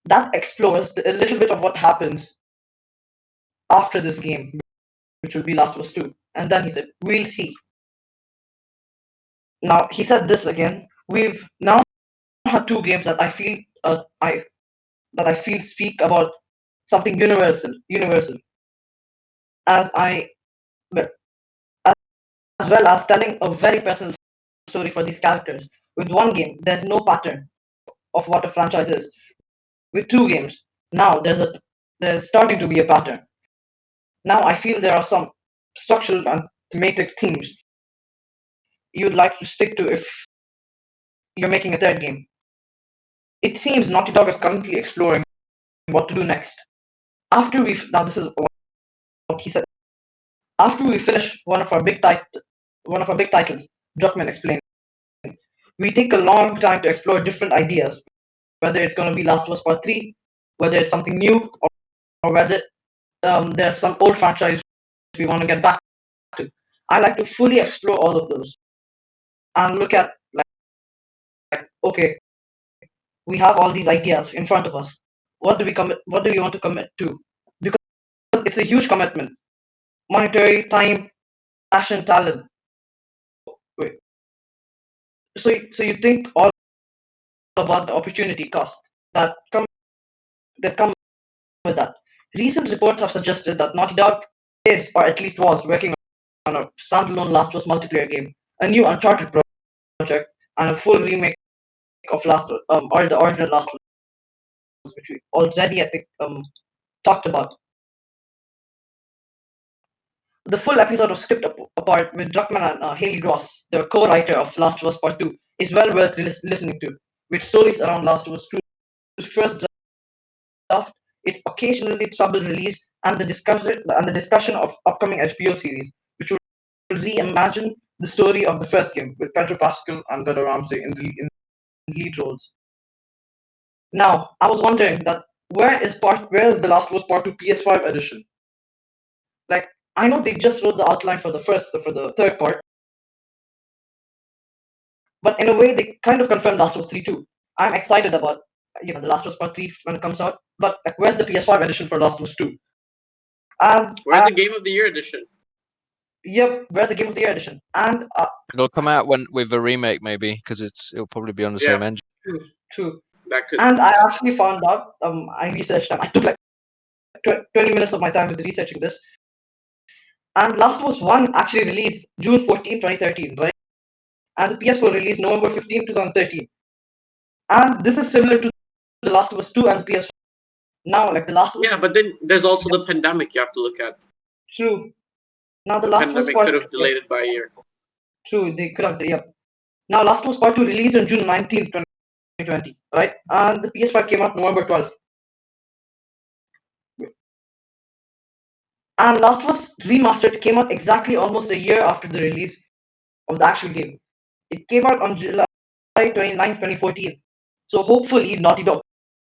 That explores a little bit of what happens after this game, which will be Last of Us 2. And then he said, "We'll see." Now he said this again. We've now had two games that I feel speak about something universal, as I well, as well as telling a very personal story for these characters. With one game, there's no pattern of what a franchise is. With two games, now there's starting to be a pattern. Now I feel there are some structural and thematic themes you'd like to stick to if you're making a third game. It seems Naughty Dog is currently exploring what to do next. After we now this is what he said. After we finish one of our big titles, Druckmann explained, we take a long time to explore different ideas, whether it's going to be Last of Us Part 3, whether it's something new, or whether there's some old franchise we want to get back to. I like to fully explore all of those and look at okay, we have all these ideas in front of us. What do we want to commit to? Because it's a huge commitment. Monetary, time, passion, talent. Wait. So you think all about the opportunity cost that come with that. Recent reports have suggested that Naughty Dog is, or at least was, working on a standalone Last of Us multiplayer game, a new Uncharted project, and a full remake of or the original Last of Us, which we already I think talked about. The full episode of Script Apart with Druckmann and Haley Gross, the co-writer of Last of Us Part 2, is well worth listening to, with stories around Last of Us 2's first draft, its occasionally troubled release, and the discussion of upcoming HBO series, which will reimagine the story of the first game, with Pedro Pascal and Bella Ramsey in lead roles. Now, I was wondering that where is the Last of Us Part 2 PS5 edition? Like, I know they just wrote the outline for the third part, but in a way they kind of confirmed Last of Us 3 too. I'm excited about the Last of Us Part 3 when it comes out, but like, where's the PS5 edition for Last of Us 2? Where's the Game of the Year edition? Yep, where's the Game of the Year edition? And It'll come out with a remake maybe, because it'll probably be on the same engine. true. That could. And I actually found out. I researched them. I took like 20 minutes of my time with researching this. And Last of Us 1 actually released June 14, 2013, right? And the PS4 released November 15, 2013. And this is similar to The Last of Us 2 and the PS4. Now, like The Last of Us. Yeah, but then there's also the pandemic you have to look at. True. Now, The The Last of Us pandemic Part could have delayed it by a year. True, they could have. Yep. Now, Last of Us Part 2 released on June 19th, 2020, right? And the PS5 came out November 12th. And Last of Us Remastered came out exactly almost a year after the release of the actual game. It came out on July 29th, 2014. So hopefully Naughty Dog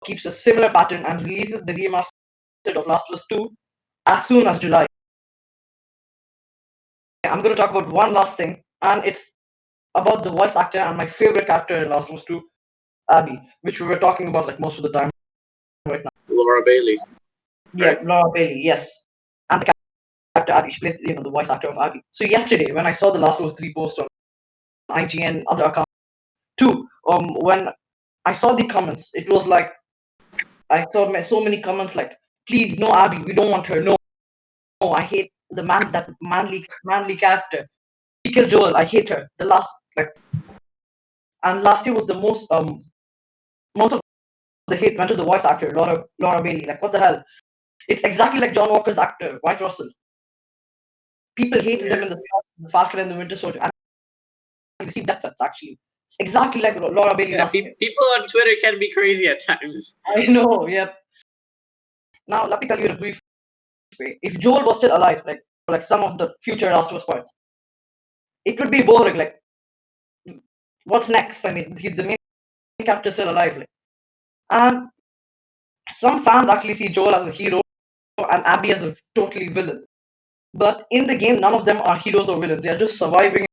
keeps a similar pattern and releases the remastered of Last of Us 2 as soon as July. I'm going to talk about one last thing, and it's about the voice actor and my favorite character in Last of Us 2, Abby, which we were talking about like most of the time right now. Laura Bailey. Yeah, Right. Laura Bailey, yes. And the character Abby, she plays the voice actor of Abby. So yesterday, when I saw the Last of Us 3 post on IGN other accounts too, when I saw the comments, it was like I saw so many comments like, "Please, no Abby, we don't want her. No, I hate that manly character. She killed Joel. I hate her." And last year was the most of the hate went to the voice actor Laura Bailey. Like, what the hell? It's exactly like John Walker's actor White Russell. People hated him in the Falcon and the Winter Soldier, and he received death threats actually. It's exactly like Laura Bailey. Yeah, people on Twitter can be crazy at times. I know. Yep. Now let me tell you in a brief way. If Joel was still alive, like some of the future Last of Us parts, it would be boring. Like, what's next? I mean, he's the main character still alive. Like, and some fans actually see Joel as a hero and Abby as a totally villain. But in the game, none of them are heroes or villains. They are just surviving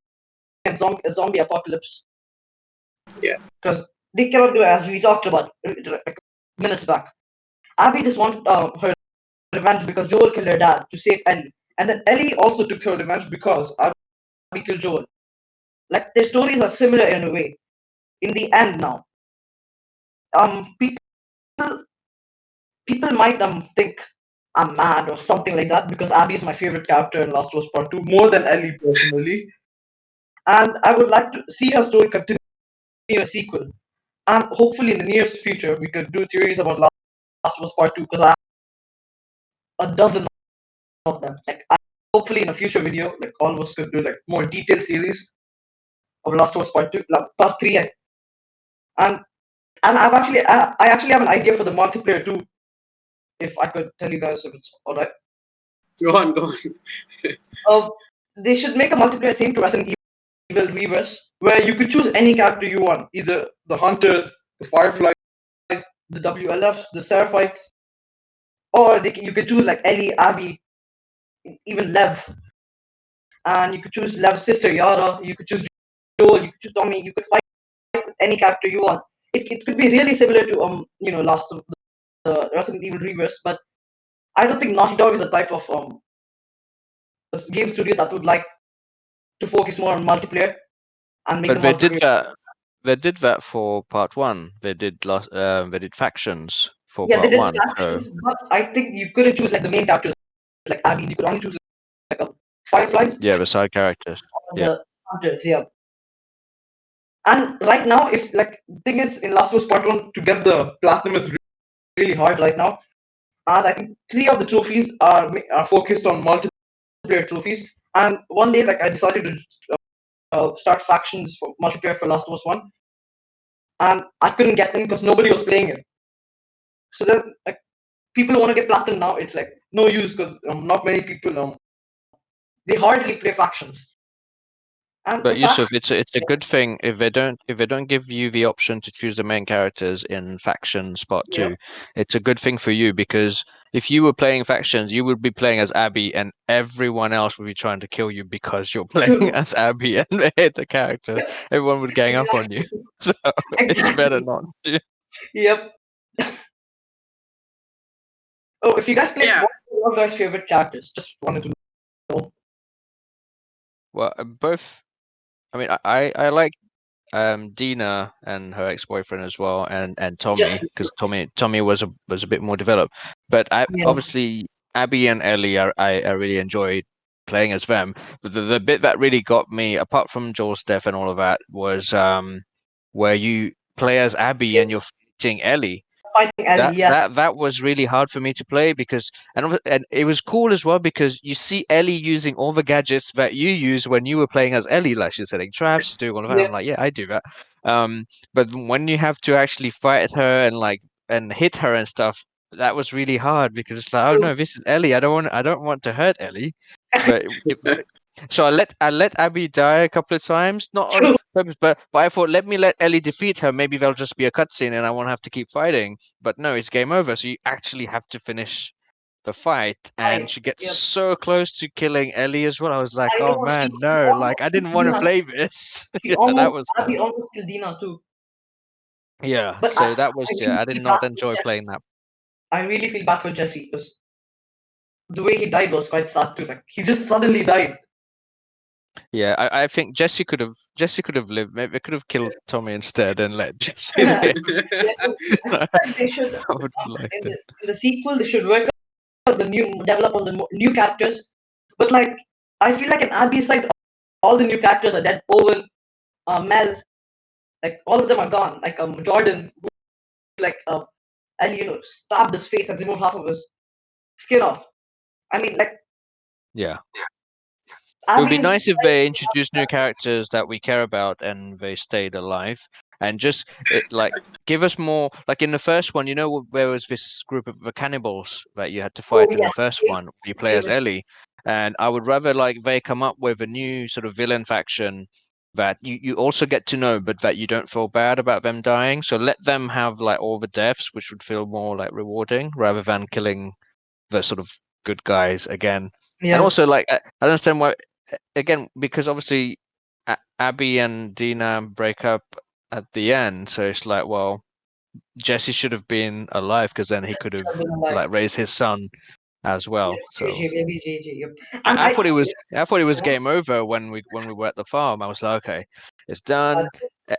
a zombie apocalypse. Yeah. Because they cannot do it, as we talked about like minutes back. Abby just wanted her revenge because Joel killed her dad to save Ellie. And then Ellie also took her revenge because Abby killed Joel. Like, their stories are similar in a way. In the end now, people might think I'm mad or something like that because Abby is my favorite character in Last of Us Part 2 more than Ellie personally. and I would like to see her story continue a sequel. And hopefully, in the nearest future, we could do theories about Last of Us Part 2 because I have a dozen of them. Hopefully, in a future video, like all of us could do like more detailed theories of Last of Us Part 2, Part 3, and I actually have an idea for the multiplayer too. If I could tell you guys if it's alright. Go on, go on. Uh, they should make a multiplayer same to Resident Evil Reverse, where you could choose any character you want, either the Hunters, the Fireflies, the WLFs, the Seraphites, or you could choose like Ellie, Abby, even Lev, and you could choose Lev's sister Yara. You could choose Joel. You could choose Tommy. You could fight any character you want. It could be really similar to Last of the Resident Evil Reverse, but I don't think Naughty Dog is the type of a game studio that would like to focus more on multiplayer and make But the they did multiplayer. that. They did that for part one. They did They did factions for Yeah, they part did one. So factions, but I think you couldn't choose like the main characters like Abby. You could only choose like Fireflies yeah, the side characters. or Yeah. the Hunters. Yeah. And right now, if like thing is in Last of Us Part One to get the platinum is really hard right now, as I think 3 of the trophies are focused on multiplayer trophies. And one day, like I decided to start factions for multiplayer for Last of Us One, and I couldn't get them because nobody was playing it. So then, like people want to get platinum now. It's like no use because not many people they hardly play factions. And the But Yusuf, factions, it's a good thing if they don't give you the option to choose the main characters in factions part yeah, two. It's a good thing for you because if you were playing factions, you would be playing as Abby, and everyone else would be trying to kill you because you're playing true, as Abby and they hit the character. Everyone would gang up on you. exactly, So it's better exactly. not to. Yep. Oh, if you guys play, Yeah, what are your guys' favorite characters? Just wanted to know. Well, both. I mean, I like Dina and her ex-boyfriend as well, and Tommy, Jesse. because Tommy was a bit more developed. But I Yeah. obviously Abby and Ellie, I really enjoyed playing as them. But the bit that really got me, apart from Joel's death and all of that, was where you play as Abby and you're fighting Ellie. Fighting Ellie. Yeah. That was really hard for me to play because and it was cool as well because you see Ellie using all the gadgets that you use when you were playing as Ellie, like she's setting traps, she's doing all of that. Yeah. I'm like, yeah, I do that. But when you have to actually fight her and and hit her and stuff, that was really hard because it's like, oh True. no, this is Ellie. I don't want to hurt Ellie. But so I let Abby die a couple of times, not on True. purpose, but I thought let me let Ellie defeat her. Maybe there'll just be a cutscene and I won't have to keep fighting. But no, it's game over. So you actually have to finish the fight, and Right. she gets Yep. so close to killing Ellie as well. I was like, I oh know man, she no! Like almost I killed didn't want to Dina. play this. She Yeah, that almost was Abby bad. almost killed Dina too. Yeah, But so that was I yeah. really I did feel bad not for enjoy Jesse. playing that. I really feel bad for Jesse because the way he died was quite sad too. Like he just suddenly died. Yeah, I think Jesse could have lived. Maybe they could have killed Tommy instead and let Jesse Yeah, live. I feel like they should I would have liked it. in the sequel they should work on develop on the new characters. But like I feel like in Abby's side, all the new characters are dead. Owen, Mel, like all of them are gone. Like Jordan, who, like and stabbed his face and removed half of his skin off. I mean, like Yeah. It would be Abby's nice if they introduced new characters that we care about and they stayed alive and just give us more like in the first one, there was this group of the cannibals that you had to oh fight in the yeah, first one. You play they as were Ellie. And I would rather like they come up with a new sort of villain faction that you also get to know, but that you don't feel bad about them dying. So let them have like all the deaths, which would feel more like rewarding rather than killing the sort of good guys again. And yeah. also, like, I understand why, again, because obviously Abby and Dina break up at the end. So it's like, well, Jesse should have been alive because then he could have I've been alive. like raised his son as Yeah, well. So JJ, baby JJ. Yep. And I thought it was game over when we were at the farm. I was like, okay, it's done.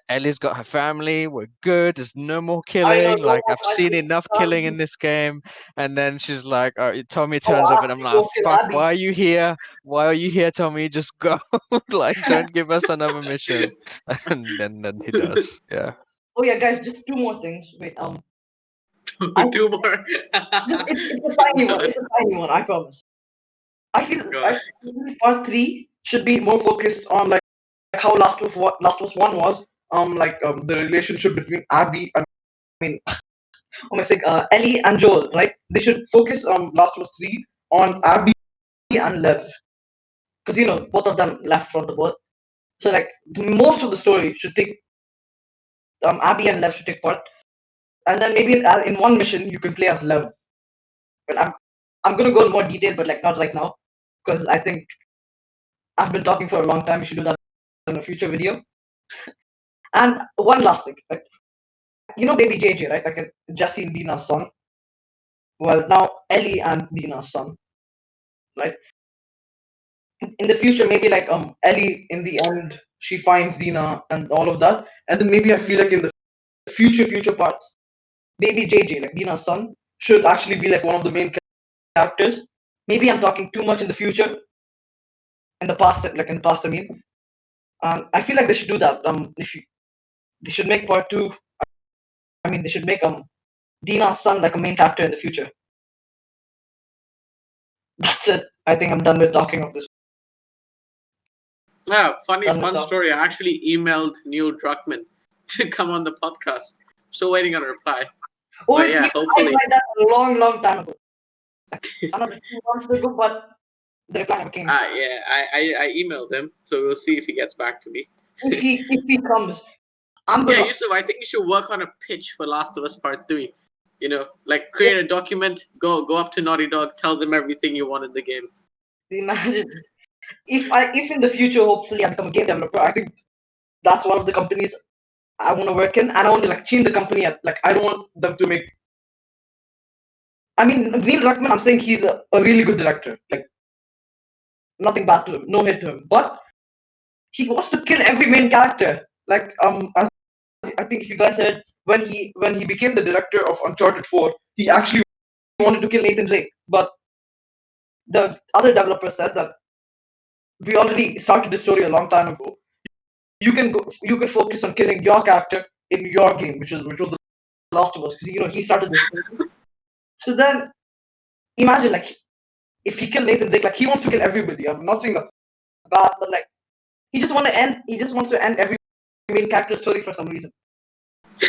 Ellie's got her family. We're good. There's no more I know, killing. no Like more I've seen fighting. enough killing in this game. And then she's like, Tommy Oh, turns up, and I'm Abby, like, go kill fuck, Abby. why are you here? Why are you here, Tommy? Just go. Like, don't give us another mission. And then he does. Yeah. Oh yeah, guys, just two more things. Wait, I, Two more. it's a tiny one. It's a tiny one. I promise. I God. feel part 3 should be more focused on like how Last of Us 1 was. The relationship between Abby and I mean oh my sake, Ellie and Joel, right? They should focus on Last of Us 3 on Abby and Lev. Because both of them left from the boat. So like most of the story should take Abby and Lev should take part. And then maybe in one mission you can play as Lev. But I'm gonna go in more detail, but like not right now. Because I think I've been talking for a long time. We should do that in a future video. And one last thing, like, baby JJ, right? Like Jesse and Dina's son. Well, now Ellie and Dina's son, right? In the future, maybe like Ellie in the end she finds Dina and all of that, and then maybe I feel like in the future parts, baby JJ, like Dina's son, should actually be like one of the main characters. Maybe I'm talking too much in the future, in the past, like in the past. I mean, I feel like they should do that. They should make part 2. I mean, they should make Dina's son like a main character in the future. That's it. I think I'm done with talking of this. Yeah, funny Done with fun talk. story. I actually emailed Neil Druckmann to come on the podcast. Still waiting on a reply. Oh, But yeah, I hopefully. tried that a long time ago. Another 2 months ago, but the reply never came. Yeah, I emailed him, so we'll see if he gets back to me. If he comes, I'm Yeah, gonna Yusuf, I think you should work on a pitch for Last of Us Part 3. Like create a document, go up to Naughty Dog, tell them everything you want in the game. imagine if in the future hopefully I become a game developer. I think that's one of the companies I want to work in, and I want to like change the company. Like I don't want them to make. I mean, Neil Druckmann. I'm saying he's a really good director. Like nothing bad to him, no hate to him, but he wants to kill every main character. Like I think if you guys heard when he became the director of Uncharted 4, he actually wanted to kill Nathan Drake, but the other developer said that we already started the story a long time ago. You can focus on killing your character in your game, which was the Last of Us, because he started this story. So then imagine like if he killed Nathan Drake, like he wants to kill everybody. I'm not saying that's bad, but like he just wants to end every main character story for some reason.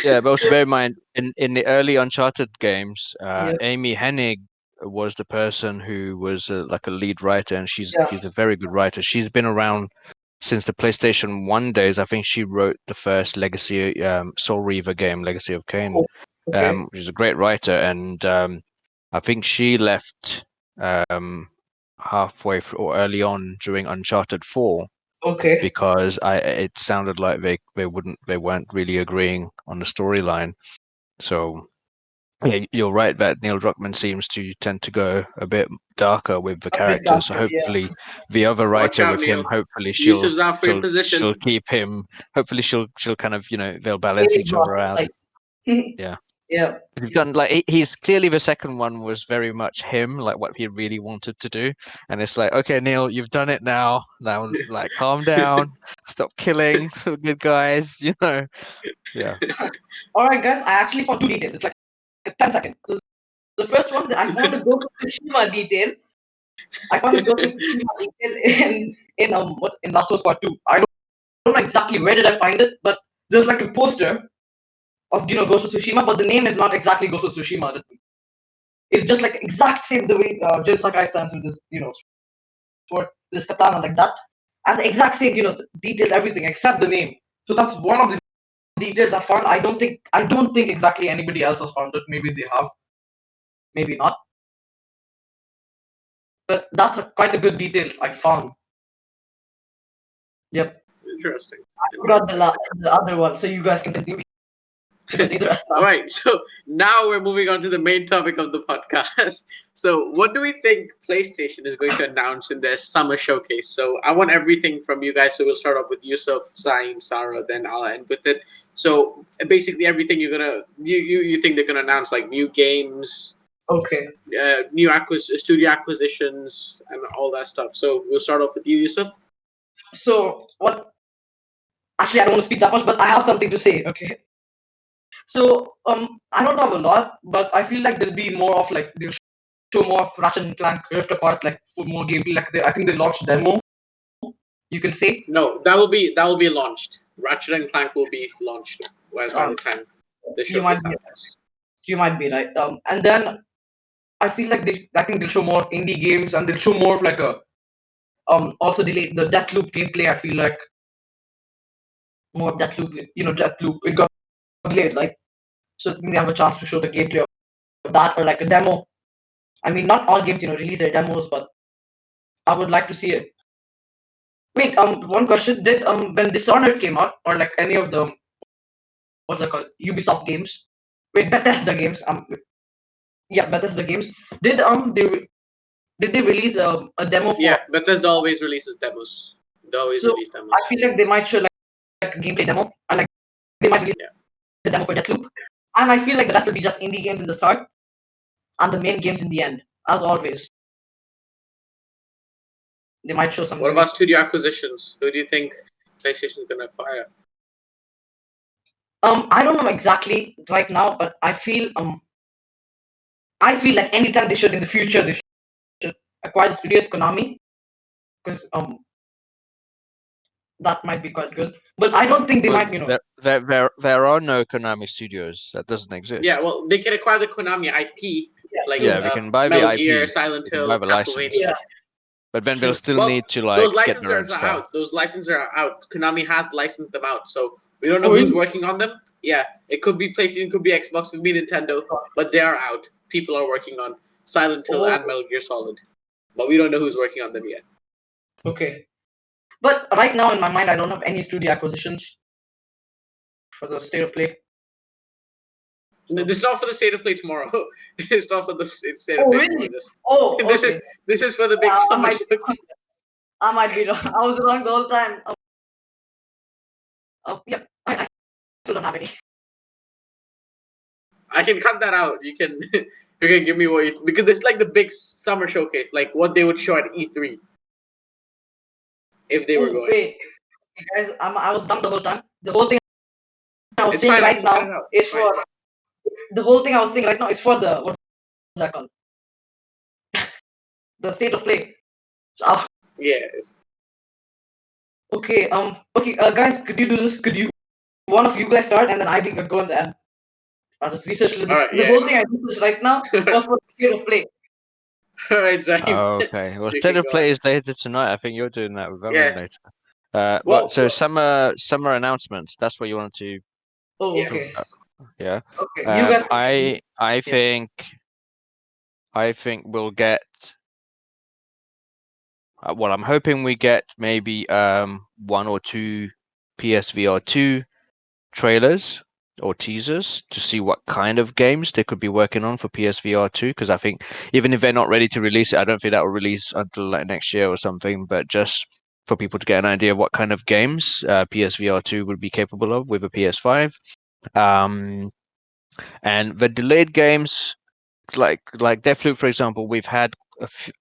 Yeah, but also bear in mind, in the early Uncharted games, Yeah. Amy Hennig was the person who was like a lead writer, and she's Yeah. a very good writer. She's been around since the PlayStation 1 days. I think she wrote the first Legacy Soul Reaver game, Legacy of Kain. Oh, okay. She's a great writer, and I think she left halfway through or early on during Uncharted 4 Okay. because it sounded like they weren't really agreeing on the storyline. So yeah, you're right that Neil Druckmann seems to tend to go a bit darker with the A bit characters. So darker, yeah. hopefully the other Watch writer out, with him, Neil. hopefully Yusuf's out for your position. she'll keep him. Hopefully she'll kind of they'll balance Maybe each not, other out. like Yeah. yeah. We've done like he's clearly the second one was very much him, like what he really wanted to do, and it's like, okay, Neil, you've done it now. Now, like, calm down, stop killing some good guys. Yeah. All right, guys. I actually found 2 details. It's like 10 seconds. So the first one, I found a Ghost of Tsushima detail. I found a Ghost of Tsushima detail in Last of Us Part 2. I don't know exactly where did I find it, but there's like a poster of Ghost of Tsushima, but the name is not exactly Ghost of Tsushima. It's just like exact same the way Jin Sakai stands with this sword, this katana like that, and the exact same details, everything except the name. So that's one of the details I found. I don't think exactly anybody else has found it. Maybe they have, maybe not. But that's quite a good detail I found. Yep. Interesting. I forgot the other one, so you guys can continue. All right, so now we're moving on to the main topic of the podcast. So, what do we think PlayStation is going to announce in their summer showcase? So, I want everything from you guys. So, we'll start off with Yusuf, Zaim, Sarah, then I'll end with it. So, basically, everything you think they're gonna announce, like new games, Okay. new studio acquisitions, and all that stuff. So, we'll start off with you, Yusuf. So what? Actually, I don't want to speak that much, but I have something to say. Okay. So I don't have a lot, but I feel like there'll be more of like they'll show more of Ratchet and Clank Rift Apart, like for more gameplay. Like I think they launched demo. You can say. No, that will be launched. Ratchet and Clank will be launched by the time the You might showcase be. happens. You might be right. And then I feel like I think they'll show more of indie games, and they'll show more of like a also delay the Deathloop gameplay. I feel like more of Deathloop. Deathloop. It got delayed, right? So I think they have a chance to show the gameplay of that or like a demo. I mean, not all games release their demos, but I would like to see it. Wait, one question: did when Dishonored came out, or like any of the what's that called, Ubisoft games? Wait, Bethesda games. Yeah, Bethesda games. Did did they release a demo for? Yeah, Bethesda always releases demos. They always So release demos. I feel like they might show like a gameplay demo, and like they might release the demo for Deathloop. And I feel like the rest will be just indie games in the start, and the main games in the end, as always. They might show some. What about studio acquisitions? Who do you think PlayStation is going to acquire? I don't know exactly right now, but I feel like anytime they should in the future they should acquire the studios Konami, because that might be quite good. But I don't think they Well, might. there are no Konami studios. That doesn't exist. Yeah, well, they can acquire the Konami IP, like Yeah, we can buy the Metal IP. Gear, Silent We can Hill, buy the license. Castlevania. Yeah. But then they'll still Well, need to those like get their own licensors are stuff. out. Those licenses are out. Konami has licensed them out, so we don't know Oh, who's really? working on them. Yeah, it could be PlayStation, it could be Xbox, it could be Nintendo, but they are out. People are working on Silent Hill and Metal Gear Solid, but we don't know who's working on them yet. Okay. But right now in my mind, I don't have any studio acquisitions for the state of play. This is not for the state of play tomorrow. It's not for the state of Oh, play really? tomorrow. Oh, okay. This is for the big Yeah, summer showcase. I might be wrong. I was wrong the whole time. Yeah, I still don't have any. I can cut that out. You can give me what you, because it's like the big summer showcase, like what they would show at E3 if they were going. Wait, guys, I was dumb the whole time. The whole thing I was It's saying fine, I right can cut it now out. is It's fine. for the whole thing I was saying right now is for the what's that called? The state of play. So, Yes. okay, guys, could you do this? Could you one of you guys start and then I can go and I'll just research a little bit. Alright, The yeah. whole thing I researched right now was for the state of play. All right, Zahim. Okay. Well, You state can of go play on. is later tonight. I think you're doing that with Evan Yeah. later. Well, But so well- summer announcements. That's what you wanted to Oh, Yes. okay. talk about. Yeah. Okay. You guys. I think we'll get. Well, I'm hoping we get maybe one or two PSVR 2 trailers or teasers to see what kind of games they could be working on for PSVR 2. Because I think even if they're not ready to release it, I don't think that will release until like next year or something. But just for people to get an idea of what kind of games PSVR 2 would be capable of with a PS5. And the delayed games, like Deathloop, for example, we've had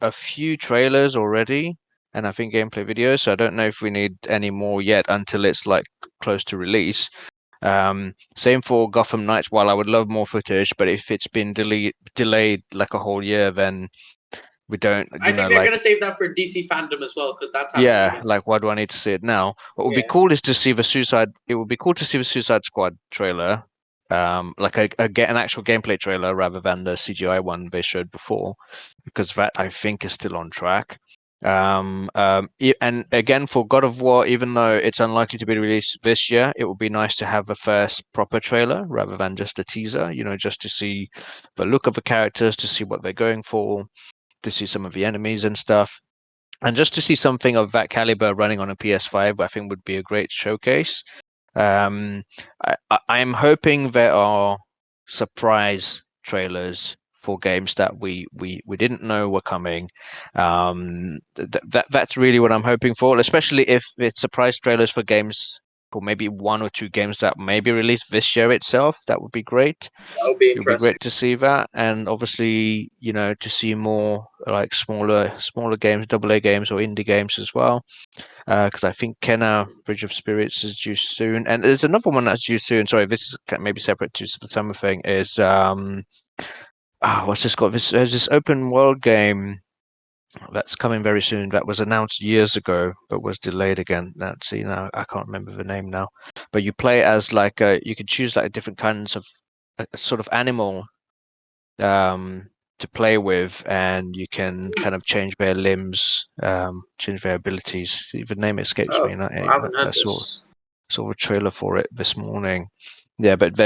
a few trailers already, and I think gameplay videos. So I don't know if we need any more yet until it's like close to release. Same for Gotham Knights. While I would love more footage, but if it's been delayed like a whole year, then we don't. I think they're gonna save that for DC fandom as well, because that's happening. Yeah, again. like why do I need to see it now? What would be Yeah. cool is to see the Suicide. It would be cool to see the Suicide Squad trailer, like an actual gameplay trailer rather than the CGI one they showed before, because that I think is still on track. And again for God of War, even though it's unlikely to be released this year, it would be nice to have the first proper trailer rather than just a teaser. You know, just to see the look of the characters, to see what they're going for, to see some of the enemies and stuff. And just to see something of that caliber running on a PS5, I think would be a great showcase. I'm hoping there are surprise trailers for games that we didn't know were coming. That's really what I'm hoping for, especially if it's surprise trailers for games, for maybe one or two games that may be released this year itself. That would be great. That would be It would be interesting. great to see that, and obviously, to see more like smaller games, AA games or indie games as well. Because I think Kenna Bridge of Spirits is due soon, and there's another one that's due soon. Sorry, this is maybe separate to the summer thing. Is what's this called? There's this open world game that's coming very soon. That was announced years ago, but was delayed again. Now I can't remember the name now. But you play as like you can choose like different kinds of sort of animal to play with, and you can kind of change their limbs, change their abilities. The name escapes me, Oh, and I haven't I heard this. saw a trailer for it this morning. Yeah, but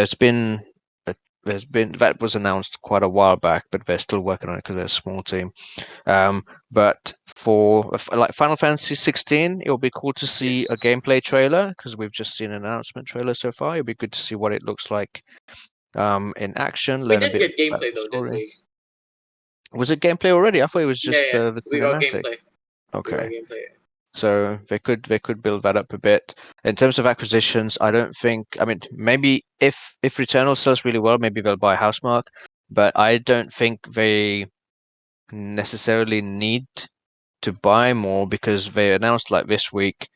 that was announced quite a while back, but they're still working on it because they're a small team. But for like Final Fantasy 16, it will be cool to see Yes. a gameplay trailer because we've just seen an announcement trailer so far. It'll be good to see what it looks like in action, We learn a did bit get about gameplay the though, didn't story. we? Was it gameplay already? I thought it was Yeah, just yeah. the We got cinematic. gameplay. We got Okay, gameplay. so they could build that up a bit. In terms of acquisitions, I don't think. I mean, maybe if Returnal sells really well, maybe they'll buy Housemarque, but I don't think they necessarily need to buy more because they announced like this week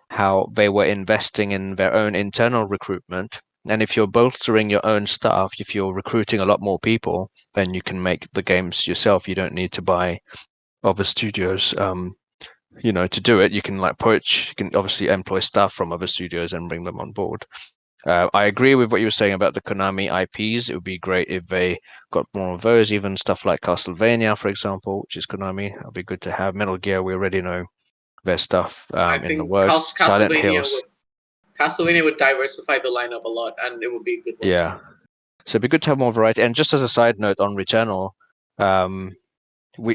how they were investing in their own internal recruitment. And if you're bolstering your own staff, if you're recruiting a lot more people, then you can make the games yourself. You don't need to buy other studios. To do it, you can like poach. You can obviously employ staff from other studios and bring them on board. I agree with what you were saying about the Konami IPs. It would be great if they got more of those, even stuff like Castlevania, for example, which is Konami. It'd be good to have. Metal Gear, we already know their stuff I in the think works. Silent Castlevania Hills, would diversify the lineup a lot, and it would be a good one. yeah. So it'd be good to have more variety. And just as a side note on Returnal, um, we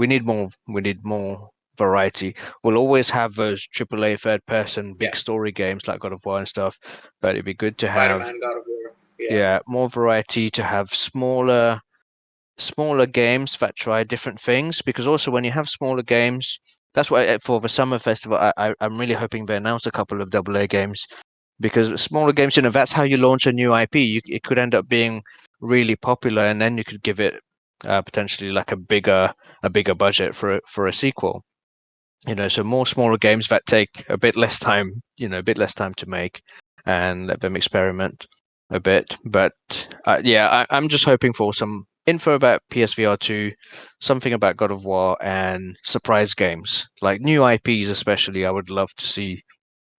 need more. We need more variety. We'll always have those AAA third person big Yeah. story games like God of War and stuff, but it'd be good to have Spider-Man, God of War. Yeah. more variety, to have smaller games that try different things, because also when you have smaller games, that's why for the summer festival I'm really hoping they announce a couple of AA games, because smaller games, that's how you launch a new IP. It could end up being really popular, and then you could give it potentially like a bigger budget for a sequel. So more smaller games that take a bit less time, a bit less time to make, and let them experiment a bit. But I'm just hoping for some info about PSVR 2, something about God of War, and surprise games like new IPs. Especially, I would love to see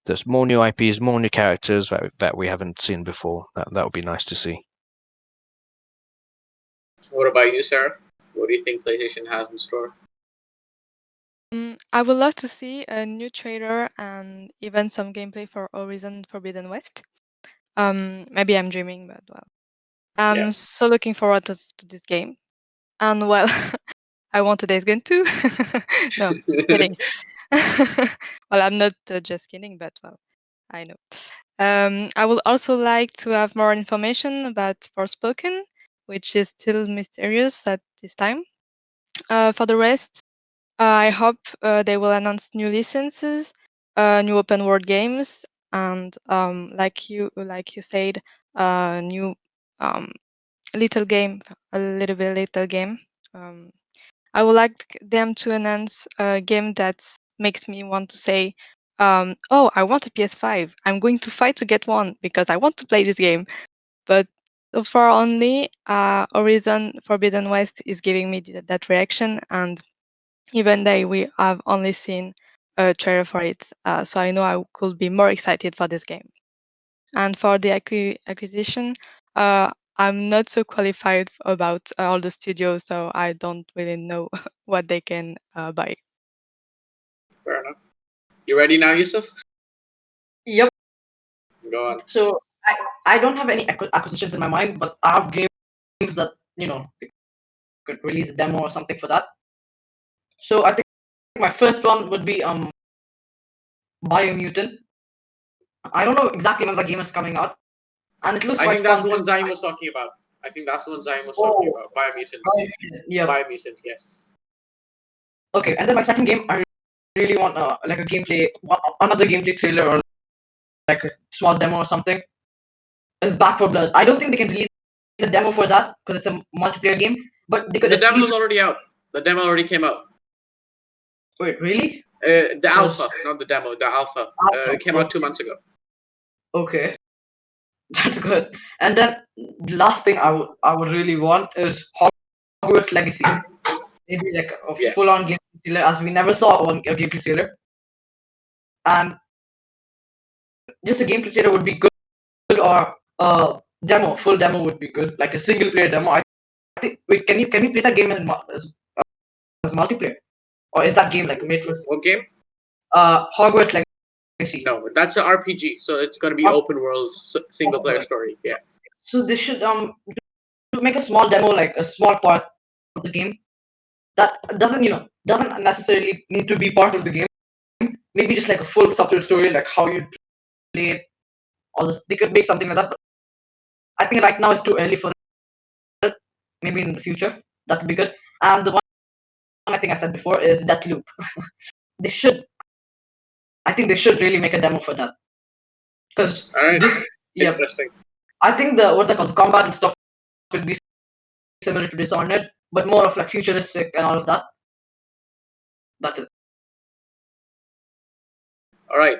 there's more new IPs, more new characters that we haven't seen before. That would be nice to see. What about you, Sarah? What do you think PlayStation has in store? I would love to see a new trailer and even some gameplay for Horizon Forbidden West. Maybe I'm dreaming, but well, I'm Yeah. so looking forward to this game. And well, I want today's game too. No, kidding. Well, I'm not just kidding, but well, I know. I would also like to have more information about Forspoken, which is still mysterious at this time. For the rest, I hope they will announce new licenses, new open world games, and like you said, new um, a little game. Um, I would like them to announce a game that makes me want to say, "Oh, I want a PS5. I'm going to fight to get one because I want to play this game." But so far, only Horizon Forbidden West is giving me that reaction, and even though we have only seen a trailer for it, so I know I could be more excited for this game. And for the acquisition, I'm not so qualified about all the studios, so I don't really know what they can buy. Fair enough. You ready now, Yusuf? Yep. Go on. So I don't have any acquisitions in my mind, but I have games that they could release a demo or something for that. So I think my first one would be Biomutant. I don't know exactly when the game is coming out, and it looks I quite think that's fun. the one Zaim was talking about. I think that's the one Zaim was talking about. Biomutant. Yeah. Biomutant, yes. Okay, and then my second game, I really want like a gameplay, another gameplay trailer or like a small demo or something. Is Back for Blood. I don't think they can release a demo for that because it's a multiplayer game, but they could The at demo's least. already out. The demo already came out. Wait, really? The Because- alpha, not the demo. The alpha. It came out 2 months ago. Okay, that's good. And then the last thing I would really want is Hogwarts Legacy. Maybe like a Yeah. full-on gameplay trailer, as we never saw a gameplay trailer. And just a gameplay trailer would be good, or a demo, full demo would be good, like a single-player demo. I think. Wait, can you play that game as multiplayer, or is that game like made for What game? Hogwarts Legacy? No, that's an RPG, so it's going to be Oh. open world single player story. Yeah. So they should to make a small demo, like a small part of the game that doesn't necessarily need to be part of the game. Maybe just like a full subtle story, like how you play it. All this, they could make something like that. But I think right now it's too early for it. Maybe in the future that would be good. And the one I think I said before is Deathloop. they should. I think they should really make a demo for that because All right. this. Yeah, Interesting. I think what's that called? The combat and stuff would be similar to Dishonored, but more of like futuristic and all of that. That's it. All right.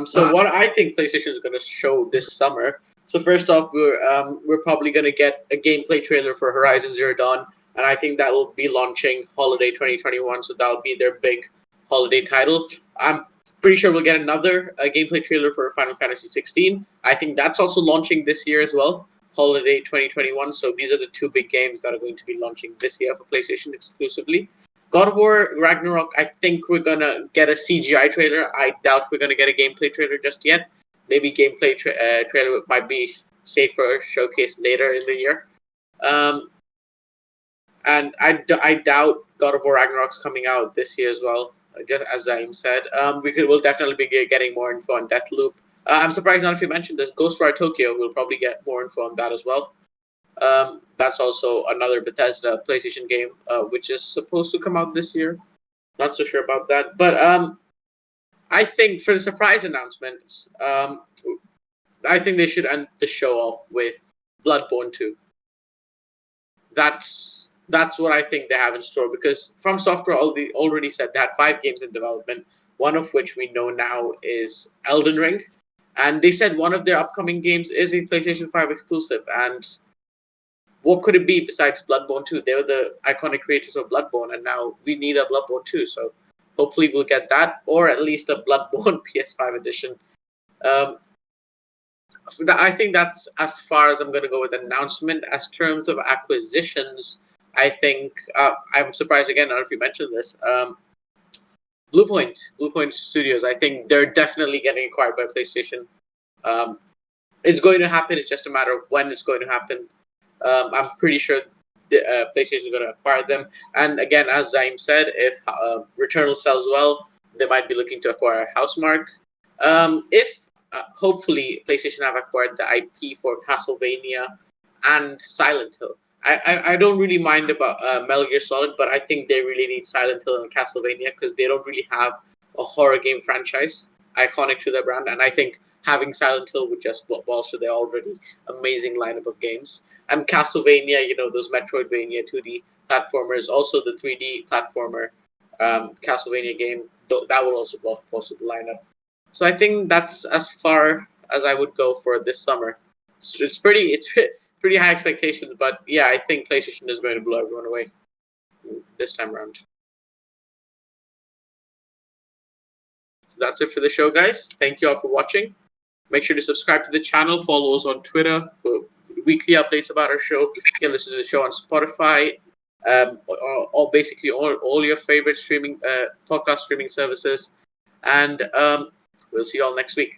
So what I think PlayStation is going to show this summer. So first off, we're probably going to get a gameplay trailer for Horizon Zero Dawn, and I think that will be launching holiday 2021. So that'll be their big holiday title. I'm pretty sure we'll get another gameplay trailer for Final Fantasy 16. I think that's also launching this year as well, holiday 2021. So these are the two big games that are going to be launching this year for PlayStation exclusively. God of War Ragnarok, I think we're gonna get a CGI trailer. I doubt we're gonna get a gameplay trailer just yet. Maybe gameplay trailer might be safe for showcase later in the year. And I doubt God of War Ragnarok's coming out this year as well. Just as Zaim said, we'll definitely be getting more info on Deathloop. I'm surprised not if you mentioned this. Ghostwire Tokyo, we'll probably get more info on that as well. That's also another Bethesda PlayStation game, which is supposed to come out this year. Not so sure about that, but I think for the surprise announcements, I think they should end the show off with Bloodborne 2. That's what I think they have in store, because From Software already said they had 5 games in development, one of which we know now is Elden Ring, and they said one of their upcoming games is a PlayStation 5 exclusive. And what could it be besides Bloodborne 2? They were the iconic creators of Bloodborne, and now we need a Bloodborne 2. So hopefully we'll get that, or at least a Bloodborne PS5 edition. I think that's as far as I'm going to go with announcement. As terms of acquisitions, I think I'm surprised again. I don't know if you mentioned this. Bluepoint Studios. I think they're definitely getting acquired by PlayStation. It's going to happen. It's just a matter of when it's going to happen. I'm pretty sure PlayStation is going to acquire them. And again, as Zaim said, if Returnal sells well, they might be looking to acquire Housemarque. If hopefully PlayStation have acquired the IP for Castlevania and Silent Hill. I don't really mind about Metal Gear Solid, but I think they really need Silent Hill and Castlevania because they don't really have a horror game franchise iconic to their brand. And I think having Silent Hill would just bolster their already amazing lineup of games. And Castlevania, those Metroidvania 2D platformers, also the 3D platformer Castlevania game, that will also bolster the lineup. So I think that's as far as I would go for this summer. It's pretty high expectations, but yeah, I think PlayStation is going to blow everyone away this time around. So that's it for the show, guys. Thank you all for watching. Make sure to subscribe to the channel, follow us on Twitter for weekly updates about our show. You can listen to the show on Spotify, or basically all your favorite podcast streaming services. And we'll see you all next week.